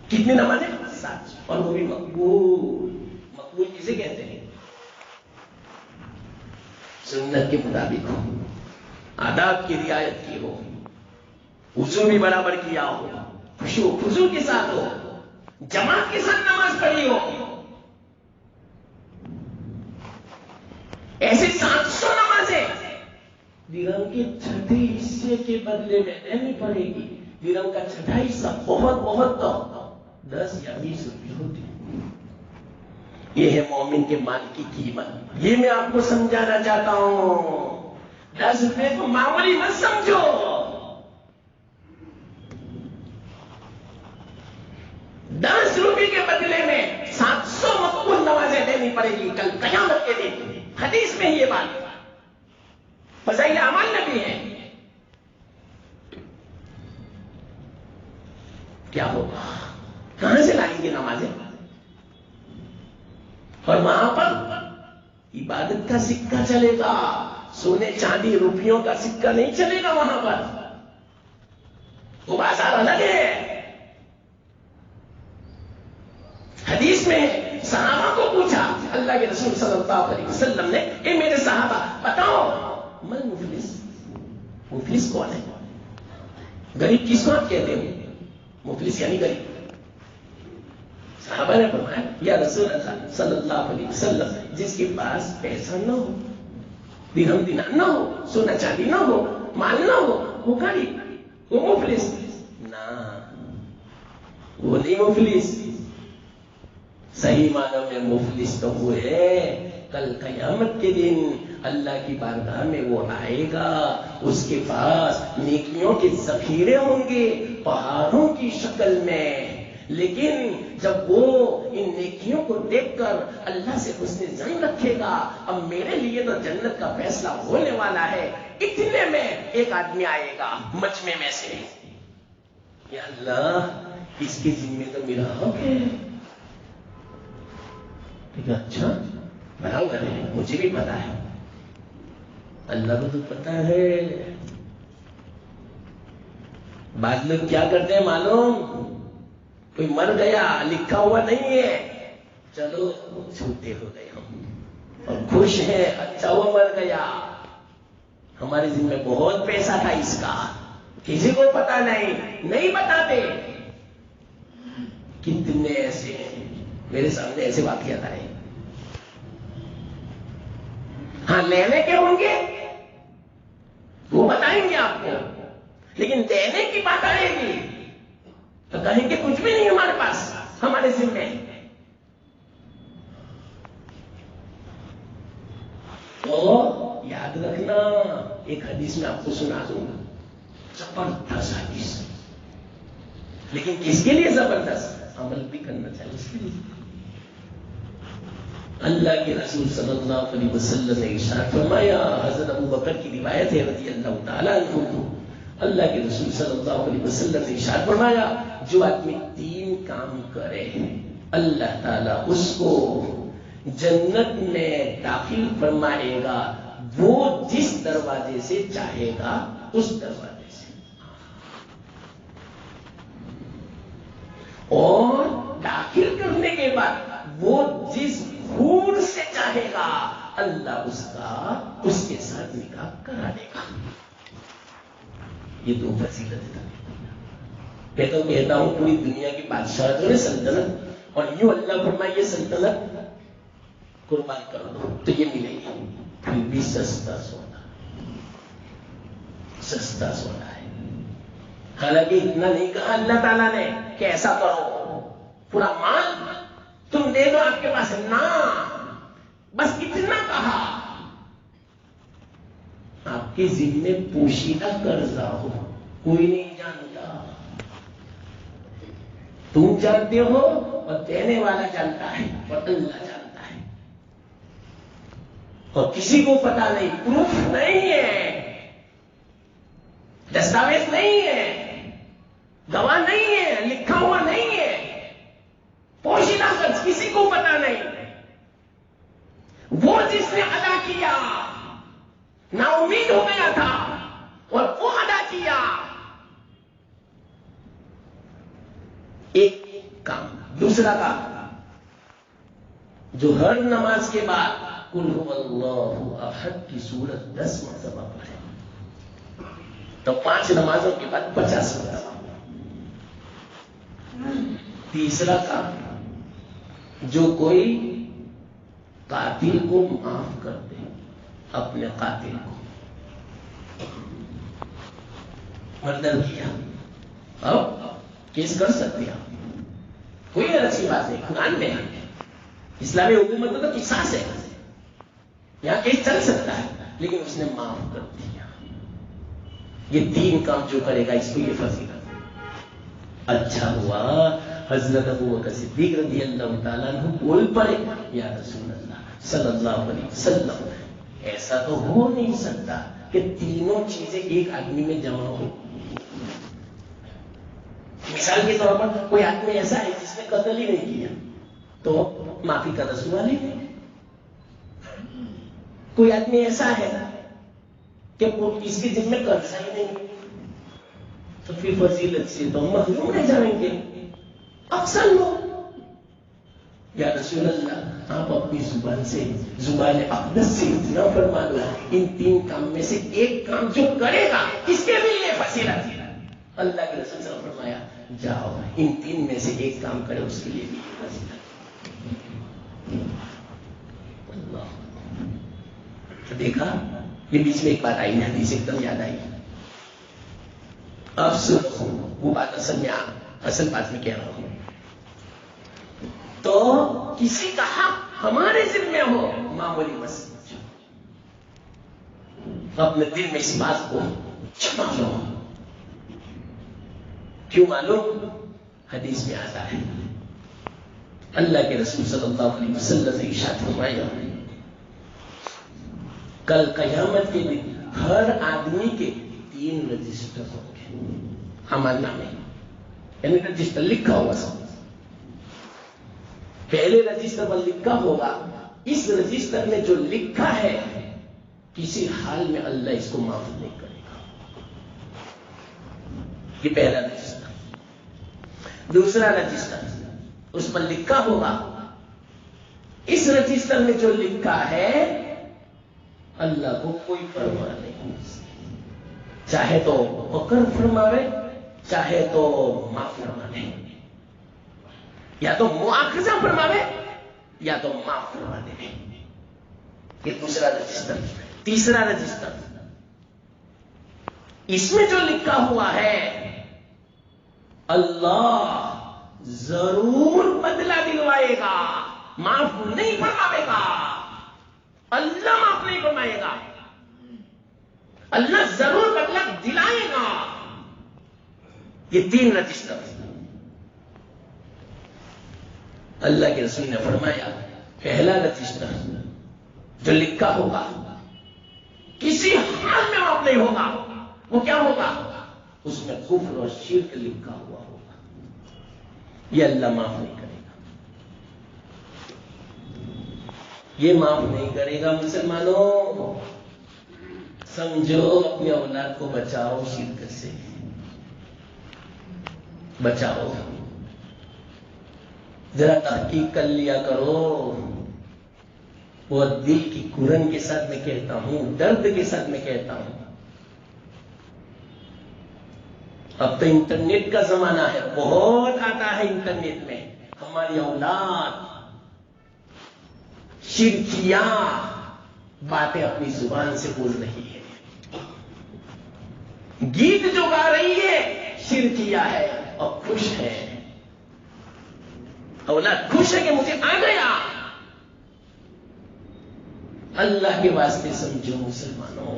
A: کتنی نمازیں؟ 700. اور وہ بھی مقبول. مقبول کسے کہتے ہیں؟ سنت کے مطابق ہو، آداب کی رعایت کی ہو، وضو بھی برابر کیا ہو، خشوع خضوع کے ساتھ ہو، جماعت کے ساتھ نماز پڑھی ہو. ایسے 700 نمازیں درہم کے 6 حصے کے بدلے میں دینی پڑے گی. درہم کا 6واں حصہ بہت تو 10 یا 20 روپے ہوتے. یہ ہے مومن کے مال کی قیمت. یہ میں آپ کو سمجھانا چاہتا ہوں. 10 روپے کو معمولی مت سمجھو. 10 روپے کے بدلے میں 700 مقبول نمازیں دینی پڑے گی کل قیامت کے دن. حدیث میں یہ بات فضائل اعمال میں بھی ہے. کیا ہوگا؟ کہاں سے لائیں گے نمازیں؟ اور وہاں پر عبادت کا سکہ چلے گا، سونے چاندی روپیوں کا سکہ نہیں چلے گا. وہاں پر وہ بازار الگ ہے. حدیث میں صحابہ کو پوچھا اللہ اللہ کے رسول صلی اللہ علیہ وسلم نے اے میرے صحابہ بتاؤ من مفلس، مفلس کون ہے؟ غریب کس کو آپ کہتے ہو؟ مفلس یعنی غریب۔ صحابہ نے فرمایا یا رسول اللہ صلی اللہ علیہ وسلم جس کے پاس پیسہ نہ ہو، درہم دینار نہ ہو، سونا چاندی نہ ہو، مال نہ ہو، وہ غریب، وہ مفلس نہ، وہ نہیں مفلس۔ صحیح معنوں میں مفلس تو وہ ہے کل قیامت کے دن اللہ کی بارگاہ میں وہ آئے گا، اس کے پاس نیکیوں کے ذخیرے ہوں گے پہاڑوں کی شکل میں، لیکن جب وہ ان نیکیوں کو دیکھ کر اللہ سے حسن ظن رکھے گا اب میرے لیے تو جنت کا فیصلہ ہونے والا ہے، اتنے میں ایک آدمی آئے گا مجمع میں سے، یا اللہ اس کے ذمہ تو میرا حق ہے۔ اچھا برابر ہے، مجھے بھی پتا ہے، اللہ کو تو پتا ہے۔ بعض لوگ کیا کرتے ہیں معلوم، کوئی مر گیا لکھا ہوا نہیں ہے، چلو چھوٹے ہو گئے ہم اور خوش ہیں، اچھا وہ مر گیا، ہمارے ذمہ بہت پیسہ تھا اس کا، کسی کو پتا نہیں بتاتے۔ کتنے ایسے ہیں میرے سامنے ایسے واقعات آئے، ہاں لینے کے ہوں گے وہ بتائیں گے آپ کو، لیکن دینے کی بات آئے گی تو کہیں گے کچھ بھی نہیں ہمارے پاس، ہمارے ذمہ۔ تو یاد رکھنا، ایک حدیث میں آپ کو سنا دوں گا، زبردست حدیث، لیکن کس کے لیے زبردست؟ عمل بھی کرنا چاہیے اس کے لیے۔ اللہ کے رسول صلی اللہ علیہ وسلم نے ارشاد فرمایا، حضرت ابو بکر کی روایت ہے رضی اللہ تعالیٰ عنہ، اللہ کے رسول صلی اللہ علیہ وسلم نے ارشاد فرمایا جو آدمی 3 کام کرے اللہ تعالیٰ اس کو جنت میں داخل فرمائے گا، وہ جس دروازے سے چاہے گا اس دروازے سے، اور داخل کرنے کے بعد وہ جس حور سے چاہے گا اللہ اس کے ساتھ نکاح کرا دے گا۔ یہ 2 فضیلت ہے۔ میں تو کہتا ہوں پوری دنیا کی بادشاہت اور سلطنت، اور یوں اللہ فرمائے یہ سلطنت قربان کر دو تو یہ ملے گی، پھر بھی سستا سودا ہے۔ حالانکہ اتنا نہیں کہا اللہ تعالیٰ نے کہ ایسا کرو پورا مال تم دے دو آپ کے پاس، نہ، بس اتنا کہا آپ کے ذمے پوشیدہ قرضہ ہو، کوئی نہیں جانتا، تم جانتے ہو اور دینے والا جانتا ہے اور اللہ جانتا ہے، اور کسی کو پتا نہیں، پروف نہیں ہے، دستاویز نہیں ہے، گواہ نہیں ہے، لکھا ہوا نہیں ہے، پوشیدہ قرض کسی کو پتا نہیں، وہ جس نے ادا کیا نا امید ہو گیا تھا اور وہ ادا کیا، ایک کام۔ دوسرا کام، جو ہر نماز کے بعد قل هو اللہ احد کی سورت 10 مرتبہ پڑھے تو 5 نمازوں کے بعد 50 مرتبہ۔ تیسرا کام، جو کوئی قاتل کو معاف کر دے، اپنے قاتل کو مردر کیا، اب کیس کر سکتے ہیں، کوئی اچھی بات نہیں، قرآن میں اسلامی حکومت میں تو قصاص ہے، یہاں کیس چل سکتا ہے، لیکن اس نے معاف کر دیا۔ یہ 3 کام جو کرے گا اس کو یہ فضیلت۔ اچھا ہوا حضرت ابو بکر صدیق رضی اللہ تعالیٰ عنہ بول پڑے یا رسول اللہ صلی اللہ علیہ وسلم، ایسا تو ہو نہیں سکتا کہ تینوں چیزیں ایک آدمی میں جمع ہو۔ مثال کے طور پر کوئی آدمی ایسا ہے جس نے قتل ہی نہیں کیا تو معافی کا رسول علی ہے، کوئی آدمی ایسا ہے کہ اس کے ذمہ قرضہ ہی نہیں تو پھر فضیلت سے تو محروم رہ جائیں گے۔ اکثر لوگ یا رسول اللہ آپ اپنی زبان سے، زبان اقدس سے اتنا فرما دو، ان 3 کام میں سے ایک کام جو کرے گا اس کے بھی لیے فضیلت ہے۔ اللہ کے رسول صلی اللہ علیہ وسلم نے فرمایا جاؤ ان 3 میں سے ایک کام کرے اس کے لیے بھی فضیلت۔ اللہ دیکھا، یہ بیچ میں ایک بات آئی، حدیث ایک دم یاد آئی، آپ سنو وہ بات اصل بات میں کہہ رہا ہوں۔ تو کسی کا حق ہمارے ذمہ ہو، معمولی مسئلہ اپنے دل میں اس بات کو چھپا لو۔ کیوں معلوم؟ حدیث میں آتا ہے، اللہ کے رسول صلی اللہ علیہ وسلم نے ارشاد فرمایا کل قیامت کے دن ہر آدمی کے 3 رجسٹر ہوں گے ہمارے نامے، یعنی رجسٹر لکھا ہوا سب۔ پہلے رجسٹر پر لکھا ہوگا، اس رجسٹر میں جو لکھا ہے کسی حال میں اللہ اس کو معاف نہیں کرے گا۔ یہ پہلا رجسٹر۔ دوسرا رجسٹر، اس پر لکھا ہوگا، اس رجسٹر میں جو لکھا ہے اللہ کو کوئی پرواہ نہیں، چاہے تو مقرر فرماوے چاہے تو معاف فرماوے، یا تو مؤاخذہ فرماوے یا تو معاف فرما دے۔ یہ دوسرا رجسٹر۔ تیسرا رجسٹر، اس میں جو لکھا ہوا ہے اللہ ضرور بدلہ دلوائے گا، معاف نہیں فرمائے گا، اللہ معاف نہیں فرمائے گا، اللہ ضرور بدلہ دلائے گا۔ یہ 3 رجسٹر اللہ کے رسول نے فرمایا۔ پہلا رجسٹر جو لکھا ہوگا کسی حال میں معاف نہیں ہوگا، وہ کیا ہوگا؟ اس میں کفر اور شرک لکھا ہوا ہوگا، یہ اللہ معاف نہیں کرے گا، یہ معاف نہیں کرے گا۔ مسلمانوں سمجھو، اپنی اولاد کو بچاؤ، شرک سے بچاؤ۔ ذرا تحقیق کر لیا کرو، وہ دل کی گھرن کے ساتھ میں کہتا ہوں، درد کے ساتھ میں کہتا ہوں۔ اب تو انٹرنیٹ کا زمانہ ہے، بہت آتا ہے انٹرنیٹ میں، ہماری اولاد شرکیہ باتیں اپنی زبان سے بول رہی ہے، گیت جو گا رہی ہے شرکیہ ہے اور خوش ہے، اولاد خوش ہے کہ مجھے آ گیا۔ اللہ کے واسطے سمجھو مسلمانوں،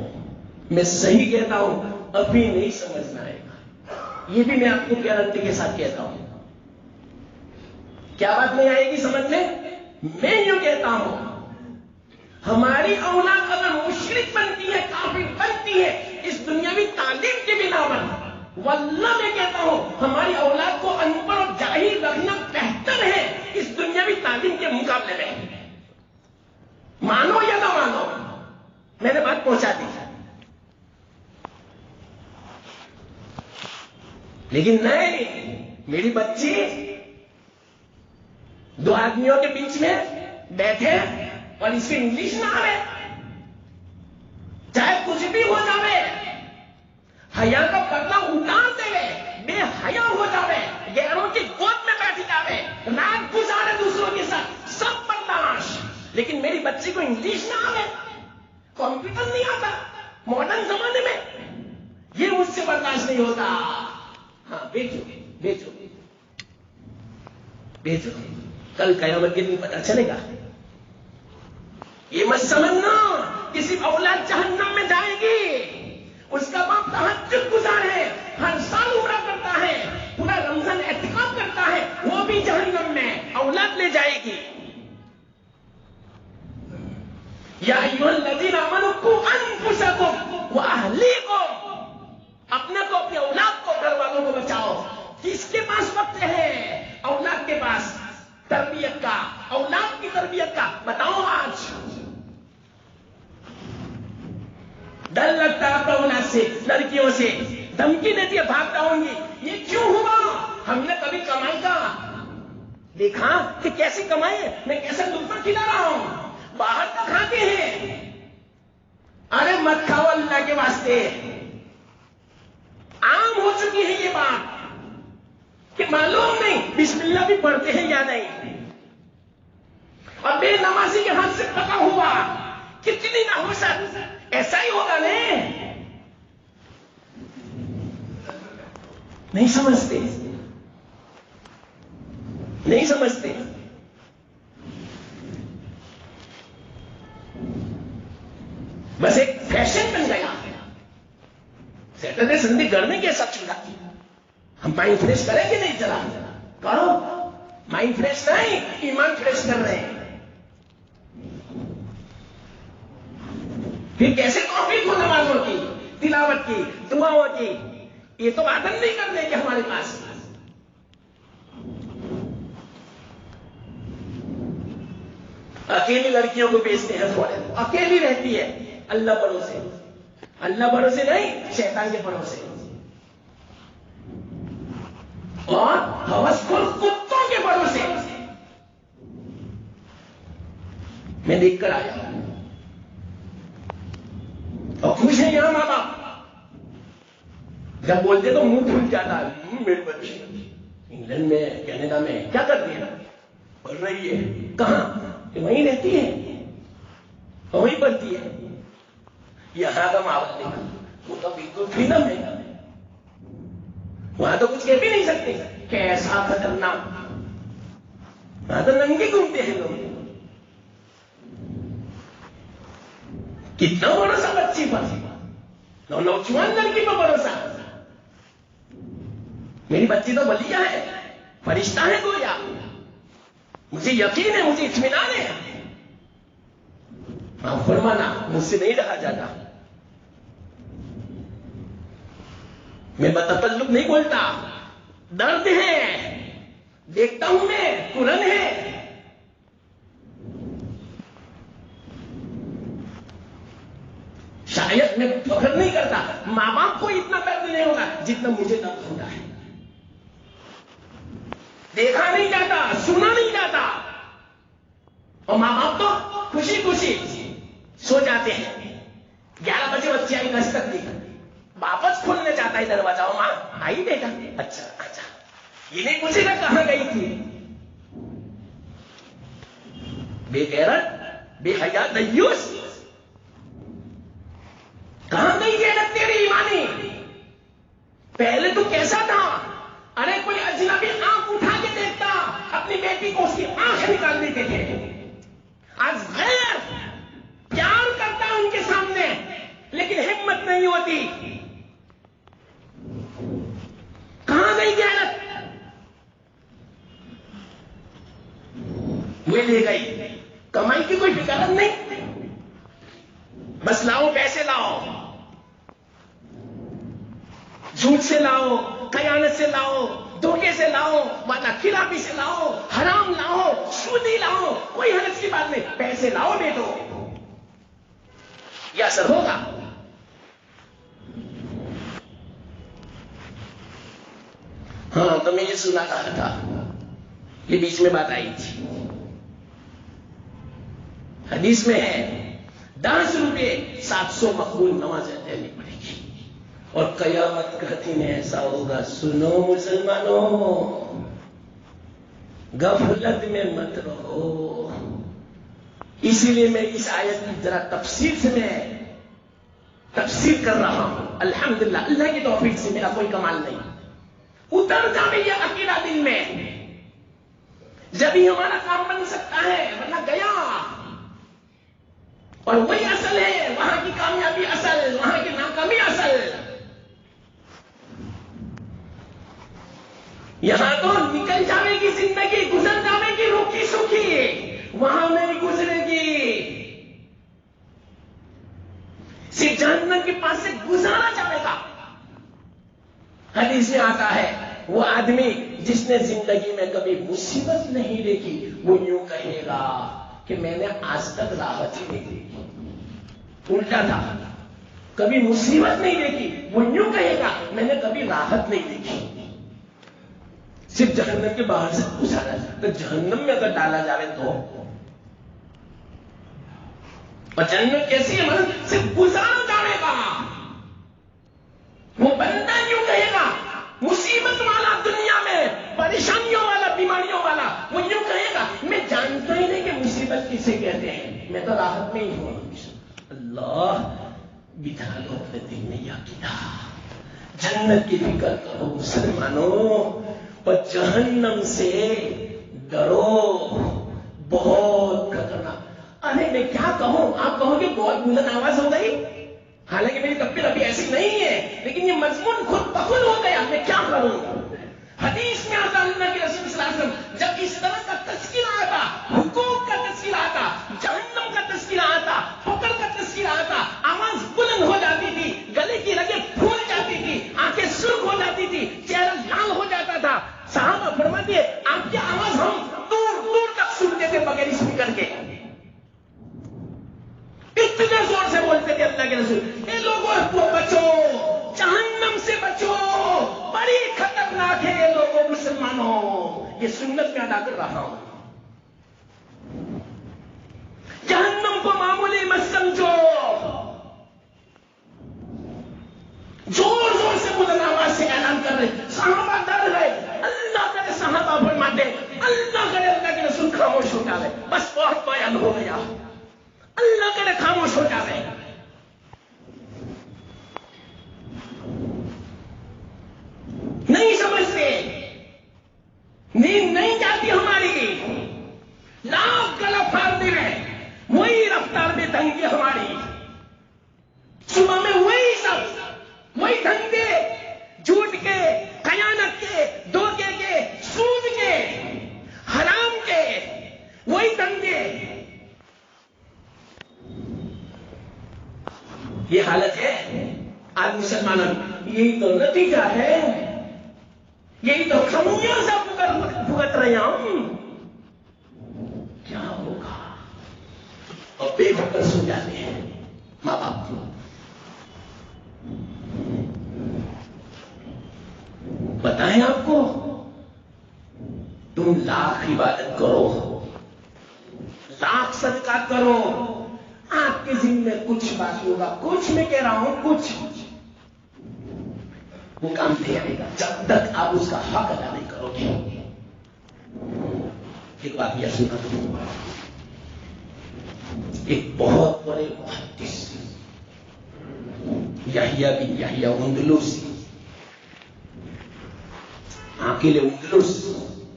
A: میں صحیح کہتا ہوں، ابھی نہیں سمجھنا آئے گا، یہ بھی میں آپ کو گارنٹی کے ساتھ کہتا ہوں۔ کیا بات نہیں آئے گی سمجھ میں؟ میں یوں کہتا ہوں، ہماری اولاد اگر مشرک بنتی ہے، کافر بنتی ہے اس دنیاوی تعلیم کے بنا پر، واللہ میں کہتا ہوں ہماری اولاد کو ان پڑھ اور جاہل رکھنا بہتر ہے اس دنیاوی تعلیم کے مقابلے میں۔ مانو یا نہ مانو، میں نے بات پہنچا دی، لیکن نہیں، میری بچی 2 آدمیوں کے بیچ میں بیٹھے اور اس کی انگلش نہ آئے، چاہے کچھ بھی ہو جاوے، حیا کا پردہ اتار دے، بے حیا ہو جاوے، غیروں کی گود میں بیٹھ جاوے، رات گزارے دوسروں کے ساتھ، سب برداشت، لیکن میری بچی کو انگلش نہ آئے، کمپیوٹر نہیں آتا ماڈرن زمانے میں، یہ مجھ سے برداشت نہیں ہوتا۔ ہاں بیچو بیچو بیچو، کل قیامت کے دن پتہ چلے گا۔ یہ مت سمجھنا کسی اولاد جہنم میں جائے گی، اس کا باپ تہجد گزار ہے، ہر سال عمرہ کرتا ہے، پورا رمضان اعتکاف کرتا ہے، وہ بھی جہنم میں، اولاد لے جائے گی۔ یا ایھا الذین آمنوا قوا انفسکم واہلیکم، اپنے کو، اپنے اولاد کو، گھر والوں کو بچاؤ۔ کس کے پاس وقت ہے اولاد کے پاس تربیت کا، اولاد کی تربیت کا؟ بتاؤ آج ڈر لگتا ہے آپ اولاد سے، لڑکیوں سے دھمکی دیتی ہے بھاگ جاؤں گی، یہ کیوں ہوا؟ ہم نے کبھی کمائی کا دیکھا کہ کیسے کمائے، میں کیسا لقمہ کھلا رہا ہوں، باہر کا کھاتے ہیں. ارے مت کھاؤ اللہ کے واسطے. عام ہو چکی ہے یہ بات کہ معلوم نہیں بسم اللہ بھی پڑھتے ہیں یا نہیں. اور بے نمازی کے ہاتھ سے پکا ہوا کتنی نحوست، ایسا ہی ہوگا نہیں سمجھتے، نہیں سمجھتے. بس ایک فیشن بن گیا. سیٹرڈے سنڈے گھر میں کیسا چلا، ہم مائنڈ فریش کریں کہ نہیں؟ چلا کرو. مائنڈ فریش نہیں، ایمان فریش کر رہے ہیں. پھر کیسے توفیق ہو نمازوں کی، تلاوت کی، دعاؤں کی؟ یہ تو عادت نہیں کرنے کے ہمارے پاس. اکیلی لڑکیوں کو بیچتے ہیں تھوڑے، اکیلی رہتی ہے اللہ بھروسے. اللہ بھروسے نہیں، شیطان کے بھروسے. اور ہوس خور کتوں کے بھروسے. میں دیکھ کر آیا اور خوش ہے یہاں ماں باپ. جب بولتے تو منہ پھول جاتا ہے. میرے بچے انگلینڈ میں، کینیڈا میں کیا کرتی ہے؟ پڑھ رہی ہے. کہاں؟ وہیں رہتی ہے، وہیں پڑھتی ہے. یہاں کا ماحول نہیں، وہ تو بالکل فریڈم ہے. وہاں تو کچھ کہہ بھی نہیں سکتے. کیسا خطرناک، وہاں تو ننگے گھومتے ہیں لوگ. کتنا بھروسہ بچی پر، نوجوان لڑکی پر بھروسہ. میری بچی تو بلیا ہے، فرشتہ ہے گویا. مجھے یقین ہے، مجھے اطمینان ہے. آپ فرمانا مجھ سے نہیں رہا جاتا. میں بتکلف نہیں بولتا، درد ہے، دیکھتا ہوں میں، پرن ہے. شاید میں فخر نہیں کرتا، ماں باپ کو اتنا درد نہیں ہوگا جتنا مجھے درد ہوتا ہے. دیکھا نہیں جاتا، سنا نہیں جاتا، اور ماں باپ تو خوشی خوشی سو جاتے ہیں. 11 بجے بچے آئی دستک دی، واپس کھولنے جاتا ہے دروازہ. ماں آئی بیٹا؟ اچھا اچھا. یہ نہیں پوچھے گا کہاں گئی تھی. بے غیرت، بے حیا، دیوس. کہاں گئی غیرت تیری ایمانی؟ پہلے تو کیسا تھا؟ ارے کوئی اجنبی آنکھ اٹھا کے دیکھتا اپنی بیٹی کو، اس کی آنکھ نکال دیتے تھے. آج غیر پیار کرتا ان کے سامنے، لیکن ہمت نہیں ہوتی. کہاں گئی غیرت؟ وہ لے گئی. کمائی کی کوئی فکر نہیں، بس لاؤ، پیسے لاؤ، جھوٹ سے لاؤ، خیانت سے لاؤ، دھوکے سے لاؤ، وعدہ خلافی سے لاؤ، حرام لاؤ، سودی لاؤ، کوئی حرج کی بات نہیں. پیسے لاؤ بیٹو، یہ اثر ہوگا. ہاں تو میں یہ سنا رہا تھا، یہ بیچ میں بات آئی تھی. حدیث میں ہے 10 روپے 700 مقبول نمازیں دینی پڑے گی. اور قیامت کا دن ایسا ہوگا، سنو مسلمانوں، غفلت میں مت رہو. اسی لیے میں اس آیت کی ذرا تفصیل سے میں تفسیر کر رہا ہوں. الحمدللہ، اللہ کی توفیق سے، میرا کوئی کمال نہیں. اتر جائے یہ عقیدہ دل میں، جبھی ہمارا کام بن سکتا ہے، ورنہ گیا. اور وہی اصل ہے، وہاں کی کامیابی اصل، وہاں کی ناکامی اصل. یہاں تو نکل جانے کی زندگی، گزر جانے کی روکی سوکھی، وہاں نہیں گزرے گی. صرف جہنم کے پاس سے گزارا جائے گا. حدیث میں آتا ہے وہ آدمی جس نے زندگی میں کبھی مصیبت نہیں دیکھی، وہ یوں کہے گا کہ میں نے آج تک راحت ہی نہیں دیکھی. الٹا تھا، کبھی مصیبت نہیں دیکھی، وہ یوں کہے گا میں نے کبھی راحت نہیں دیکھی. صرف جہنم کے باہر سے گزارا جائے تو جہنم میں اگر ڈالا جائے تو اور جنت کیسی ہے مطلب صرف گزارا جانے کا وہ بندہ کیوں کہے گا مصیبت والا دنیا میں پریشانیوں والا بیماریوں والا وہ یوں کہے گا میں جانتا ہی نہیں کہ مصیبت کسے کہتے ہیں میں تو راحت میں ہی ہوں اللہ بٹھا لو اپنے دل میں یا کیا جنت کی فکر کرو مسلمانوں اور جہنم سے ڈرو بہت خطرناک ارے میں کیا کہوں آپ کہو کہ بہت بلند آواز ہو گئی حالانکہ میری طبیعت ابھی ایسی نہیں ہے لیکن یہ مضمون خود بخود ہو گیا میں کیا کروں حدیث میں آتا اللہ کے رسول صلی اللہ علیہ وسلم جب اس طرح کا تذکرہ آتا حقوق کا تذکرہ آتا جہنم کا تذکرہ آتا فقر کا تذکرہ آتا آواز بلند ہو جاتی تھی گلے کی رگیں پھول جاتی تھی آنکھیں سرخ ہو جاتی تھی چہرہ لال ہو جاتا تھا صحابہ فرماتے ہیں آپ کی آواز ہم دور دور تک سنتے تھے بغیر اسپیکر کے اتنے زور سے بولتے تھے اللہ کے رسول اے لوگوں کو بچو جہنم سے بچو بڑی خطرناک ہے یہ لوگوں مسلمانوں یہ سنت میں ادا کر رہا ہوں جہنم کو معمولی مت سمجھو زور زور سے بلند آواز سے اعلان کر رہے صحابہ ڈر گئے اللہ کرے صحابہ فرماتے اللہ کرے اللہ کے رسول خاموش ہو جائے بس بہت بیان ہو گیا اللہ کرے خاموش ہو جائے نہیں سمجھتے نیند نہیں جاتی ہماری لاکھ گلا پھاڑتے ہیں وہی رفتار میں دھنگے ہماری صبح میں وہی سب وہی دھنگے جھوٹ کے خیانت کے دھوکے کے سود کے حرام کے وہی دھنگے یہ حالت ہے آج مسلمانوں یہی تو نتیجہ ہے یہی تو خمیازہ بھگت رہے ہم کیا ہوگا اور بے فکر سو جاتے ہیں ماں باپ بتائیں آپ کو تم لاکھ عبادت کرو لاکھ صدقہ کرو آپ کے ذمہ کچھ باقی ہوگا کچھ میں کہہ رہا ہوں کچھ وہ کام دے آئے گا جب تک آپ اس کا حق ادا نہیں کرو گے ایک بات یہ سنا دوں ایک بہت بڑے محدث یحییٰ بن یحییٰ اندلسی عاقل اندلس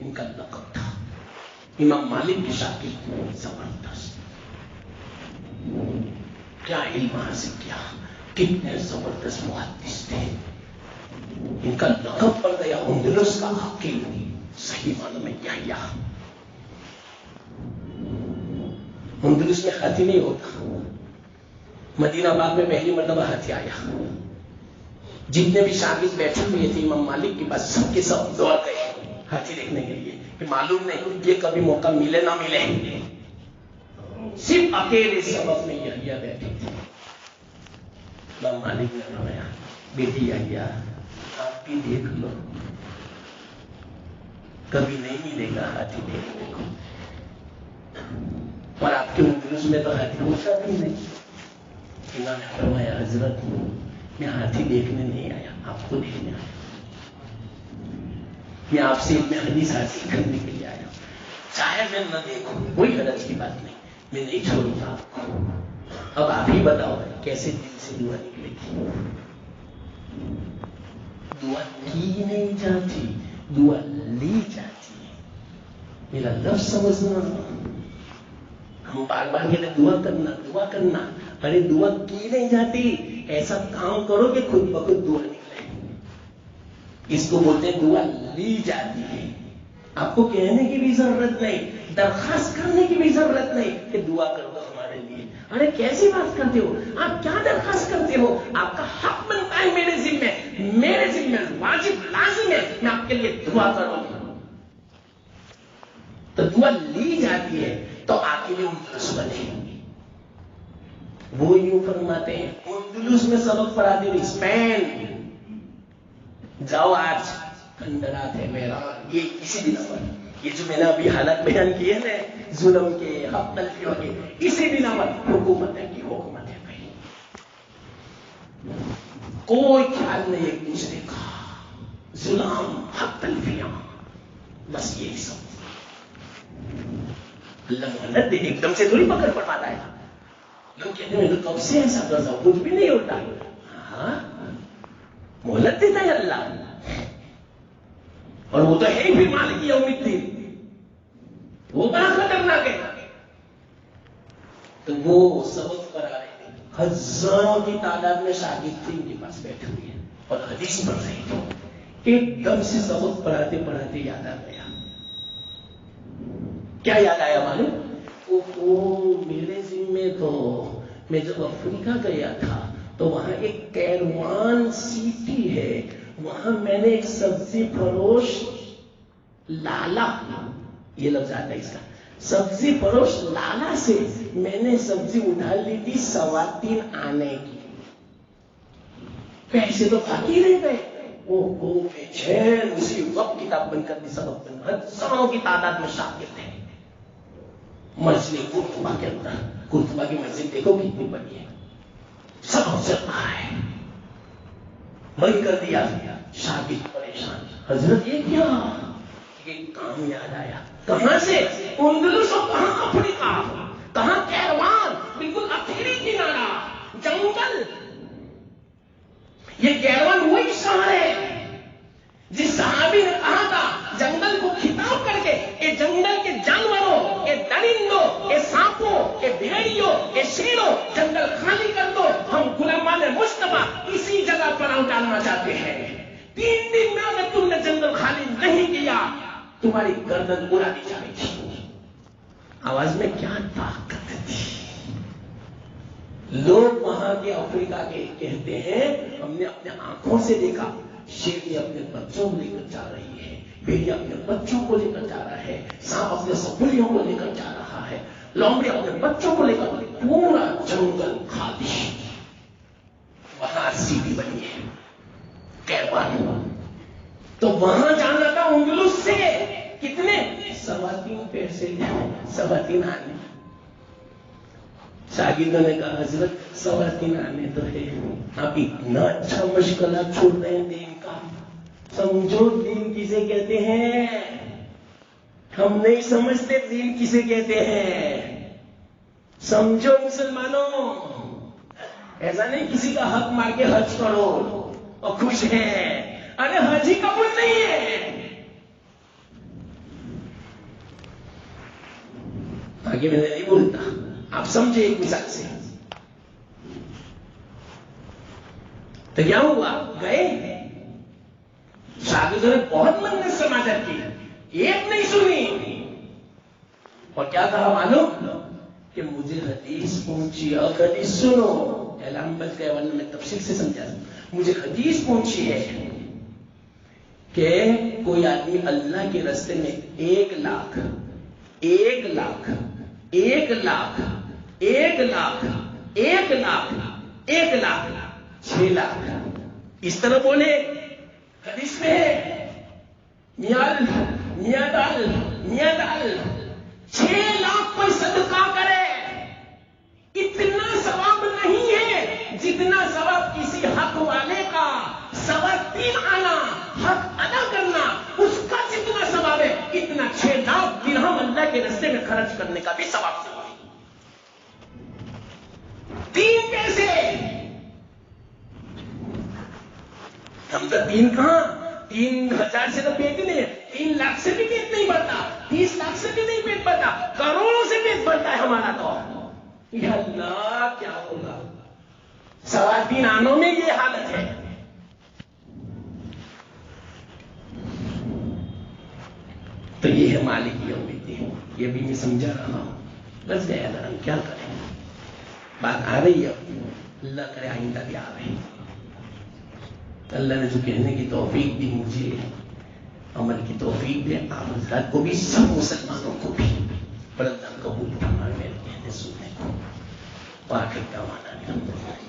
A: ان کا لقب تھا امام مالک کی شاگرد زبردست کیا علم حاصل کیا کتنے زبردست محدث تھے ان کا لقب پڑ گیا اندلس کا عاقل صحیح معنی میں یحییٰ اندلس میں ہاتھی نہیں ہوتا مدینہ باغ میں پہلی مرتبہ ہاتھی آیا جتنے بھی شاگرد بیٹھے ہوئے تھے امام مالک کے پاس سب کے سب دوڑ گئے ہاتھی دیکھنے کے لیے کہ معلوم نہیں یہ کبھی موقع ملے نہ ملے صرف اکیلے سبق میں یحییٰ بیٹھے تھے امام مالک نے فرمایا بیٹی یحییٰ آپ بھی دیکھ لو کبھی نہیں ملے گا ہاتھی دیکھنے کو اور آپ کے اندلس میں تو ہاتھی ہوتا بھی نہیں انہوں نے فرمایا حضرت میں ہاتھی دیکھنے نہیں آیا آپ کو دیکھنے آیا میں آپ سے علم حدیث حاصل کرنے کے لیے آیا چاہے میں نہ دیکھوں کوئی حرج کی بات نہیں میں نہیں چھوڑوں گا آپ کو اب آپ ہی بتاؤ کیسے دل سے دعا نکلے گی دعا کی نہیں جاتی دعا لی جاتی ہے میرا لفظ سمجھنا ہم بار بار کہتے دعا کرنا ارے دعا کی نہیں جاتی ایسا کام کرو کہ خود بخود دعا نکلے اس کو بولتے ہیں دعا لی جاتی ہے آپ کو کہنے کی بھی ضرورت نہیں درخواست کرنے کی بھی ضرورت نہیں کہ دعا کرو ہمارے لیے ارے کیسی بات کرتے ہو آپ کیا درخواست کرتے ہو آپ کا حق بنتا ہے میرے ذمہ واجب لازم ہے میں آپ کے لیے دعا کروں تو دعا لی جاتی ہے تو آپ کے لیے اندلس بنے وہ یوں فرماتے ہیں اندلس میں سبق پڑھاتے ہوئے اسپین جاؤ آج کھنڈرات ہے میران یہ اسی بنا پر یہ جو میں نے ابھی حالات بیان کیے نا ظلم کے حق تلفیوں کے اسی بنا پر حکومتیں کی حکومتیں کہیں کوئی خیال نہیں ایک دوسرے کا ظلم حق تلفیاں بس یہی سب اللہ محنت دے ایک دم سے تھوڑی پکڑ پڑھاتا ہے لوگ کہتے ہیں تو کب سے ایسا کرتا کچھ بھی نہیں ہوتا ہاں مہلت دیتا ہے اللہ اور وہ تو ہے ہی پھر مالک یوم الدین وہ بڑا خطرناک ہے تو وہ سبق پر آ رہے تھے ہزاروں کی تعداد میں شاگرد تھے ان کے پاس بیٹھے ہوئے ہیں اور حدیث پڑھ رہے تھے ایک دم سے سبق پڑھاتے پڑھاتے یاد آ گیا کیا یاد آیا معلوم میرے ذمے تو میں جب افریقہ گیا تھا تو وہاں ایک کیروان سیٹی ہے وہاں میں نے ایک سبزی فروش لالا یہ لفظ آتا ہے اس کا سبزی فروش لالا سے میں نے سبزی اٹھا لی تھی 3.25 آنے کی پیسے تو باقی رہ گئے بے چین اسی وقت کتاب بند کر دی سبق بند ہزاروں کی تعداد میں شاگرد ہیں مسجد قرطبہ کے اندر قرطبہ کی مسجد دیکھو کتنی بڑی ہے سبق چل رہا ہے بند کر دیا شاگرد پریشان حضرت یہ کیا یہ کام یاد آیا کہاں سے اندلس اور کہاں افریقہ کہاں کیروان بالکل اخیری کنارہ جنگل یہ کیروان وہی شہر ہے جس صحابی نے کہا تھا جنگل کو خطاب کر کے اے جنگل کے جانوروں اے درندوں اے سانپوں اے بھیڑیوں اے شیروں جنگل خالی کر دو ہم غلامان مصطفیٰ اسی جگہ پر ڈالنا چاہتے ہیں 3 دن میں اگر تم نے جنگل خالی نہیں کیا تمہاری گردن اڑا دی جائے گی آواز میں کیا طاقت تھی لوگ وہاں کے افریقہ کے کہتے ہیں ہم نے اپنے آنکھوں سے دیکھا شیرنی اپنے بچوں کو لے کر جا رہی ہے بیٹی اپنے بچوں کو لے کر جا رہا ہے سانپ اپنے سپولیوں کو لے کر جا رہا ہے لومڑی اپنے بچوں کو لے کر پورا جنگل خالی وہاں سیٹی بنی ہے کیروان تو وہاں جانا تھا اندلس سے کتنے 3.25 پیسے 3.25 آنے شاگردوں نے کہا حضرت 3.25 آنے تو ہے آپ اتنا اچھا مشغلہ چھوڑ رہے ہیں دین کا سمجھو دین کسے کہتے ہیں ہم نہیں سمجھتے دین کسے کہتے ہیں سمجھو مسلمانوں ایسا نہیں کسی کا حق مار کے حج کرو اور خوش ہیں ارے حج ہی قبول نہیں ہے آگے میں نہیں بولتا آپ سمجھے ایک مثال سے تو کیا ہوا گئے شاگردوں نے بہت منت سماجت کی ایک نہیں سنی اور کیا کہا معلوم کہ مجھے حدیث پہنچی اور حدیث سنو اعلان بچ گئے ورنہ میں تفصیل سے سمجھا مجھے حدیث پہنچی ہے کہ کوئی آدمی اللہ کے راستے میں 1 لاکھ 1 لاکھ 1 لاکھ 1 لاکھ 1 لاکھ 1 لاکھ 6 لاکھ اس طرح بولے حدیث میں میاں دال 6 لاکھ کوئی صدقہ کرے اتنا ثواب نہیں ہے جتنا ثواب کسی حق والے کا 3.25 آنا حق ادا کرنا اس کا جتنا ثواب ہے اتنا 6 لاکھ درہم اللہ کے راستے میں خرچ کرنے کا بھی ثواب ہے 3 پیسے ہم تو 3 کہاں 3,000 سے تو پیٹ ہی نہیں ہے 3 لاکھ سے بھی پیٹ نہیں بھرتا 30 لاکھ سے بھی نہیں پیٹ بھرتا کروڑوں سے پیٹ بھرتا ہے ہمارا تو یا اللہ کیا ہوگا 3.25 آنوں میں یہ حالت ہے تو یہ ہے مالک یوم الدین یہ بھی میں سمجھا رہا ہوں بس گیا ذرا کیا کریں بات آ رہی ہے اللہ کرے آئندہ بھی آ رہی اللہ نے جو کہنے کی توفیق دی مجھے عمل کی توفیق دے آپ حضرات کو بھی سب مسلمانوں کو بھی پر اللہ قبول فرمائے میرے کہنے سننے کو واقعی کا مانا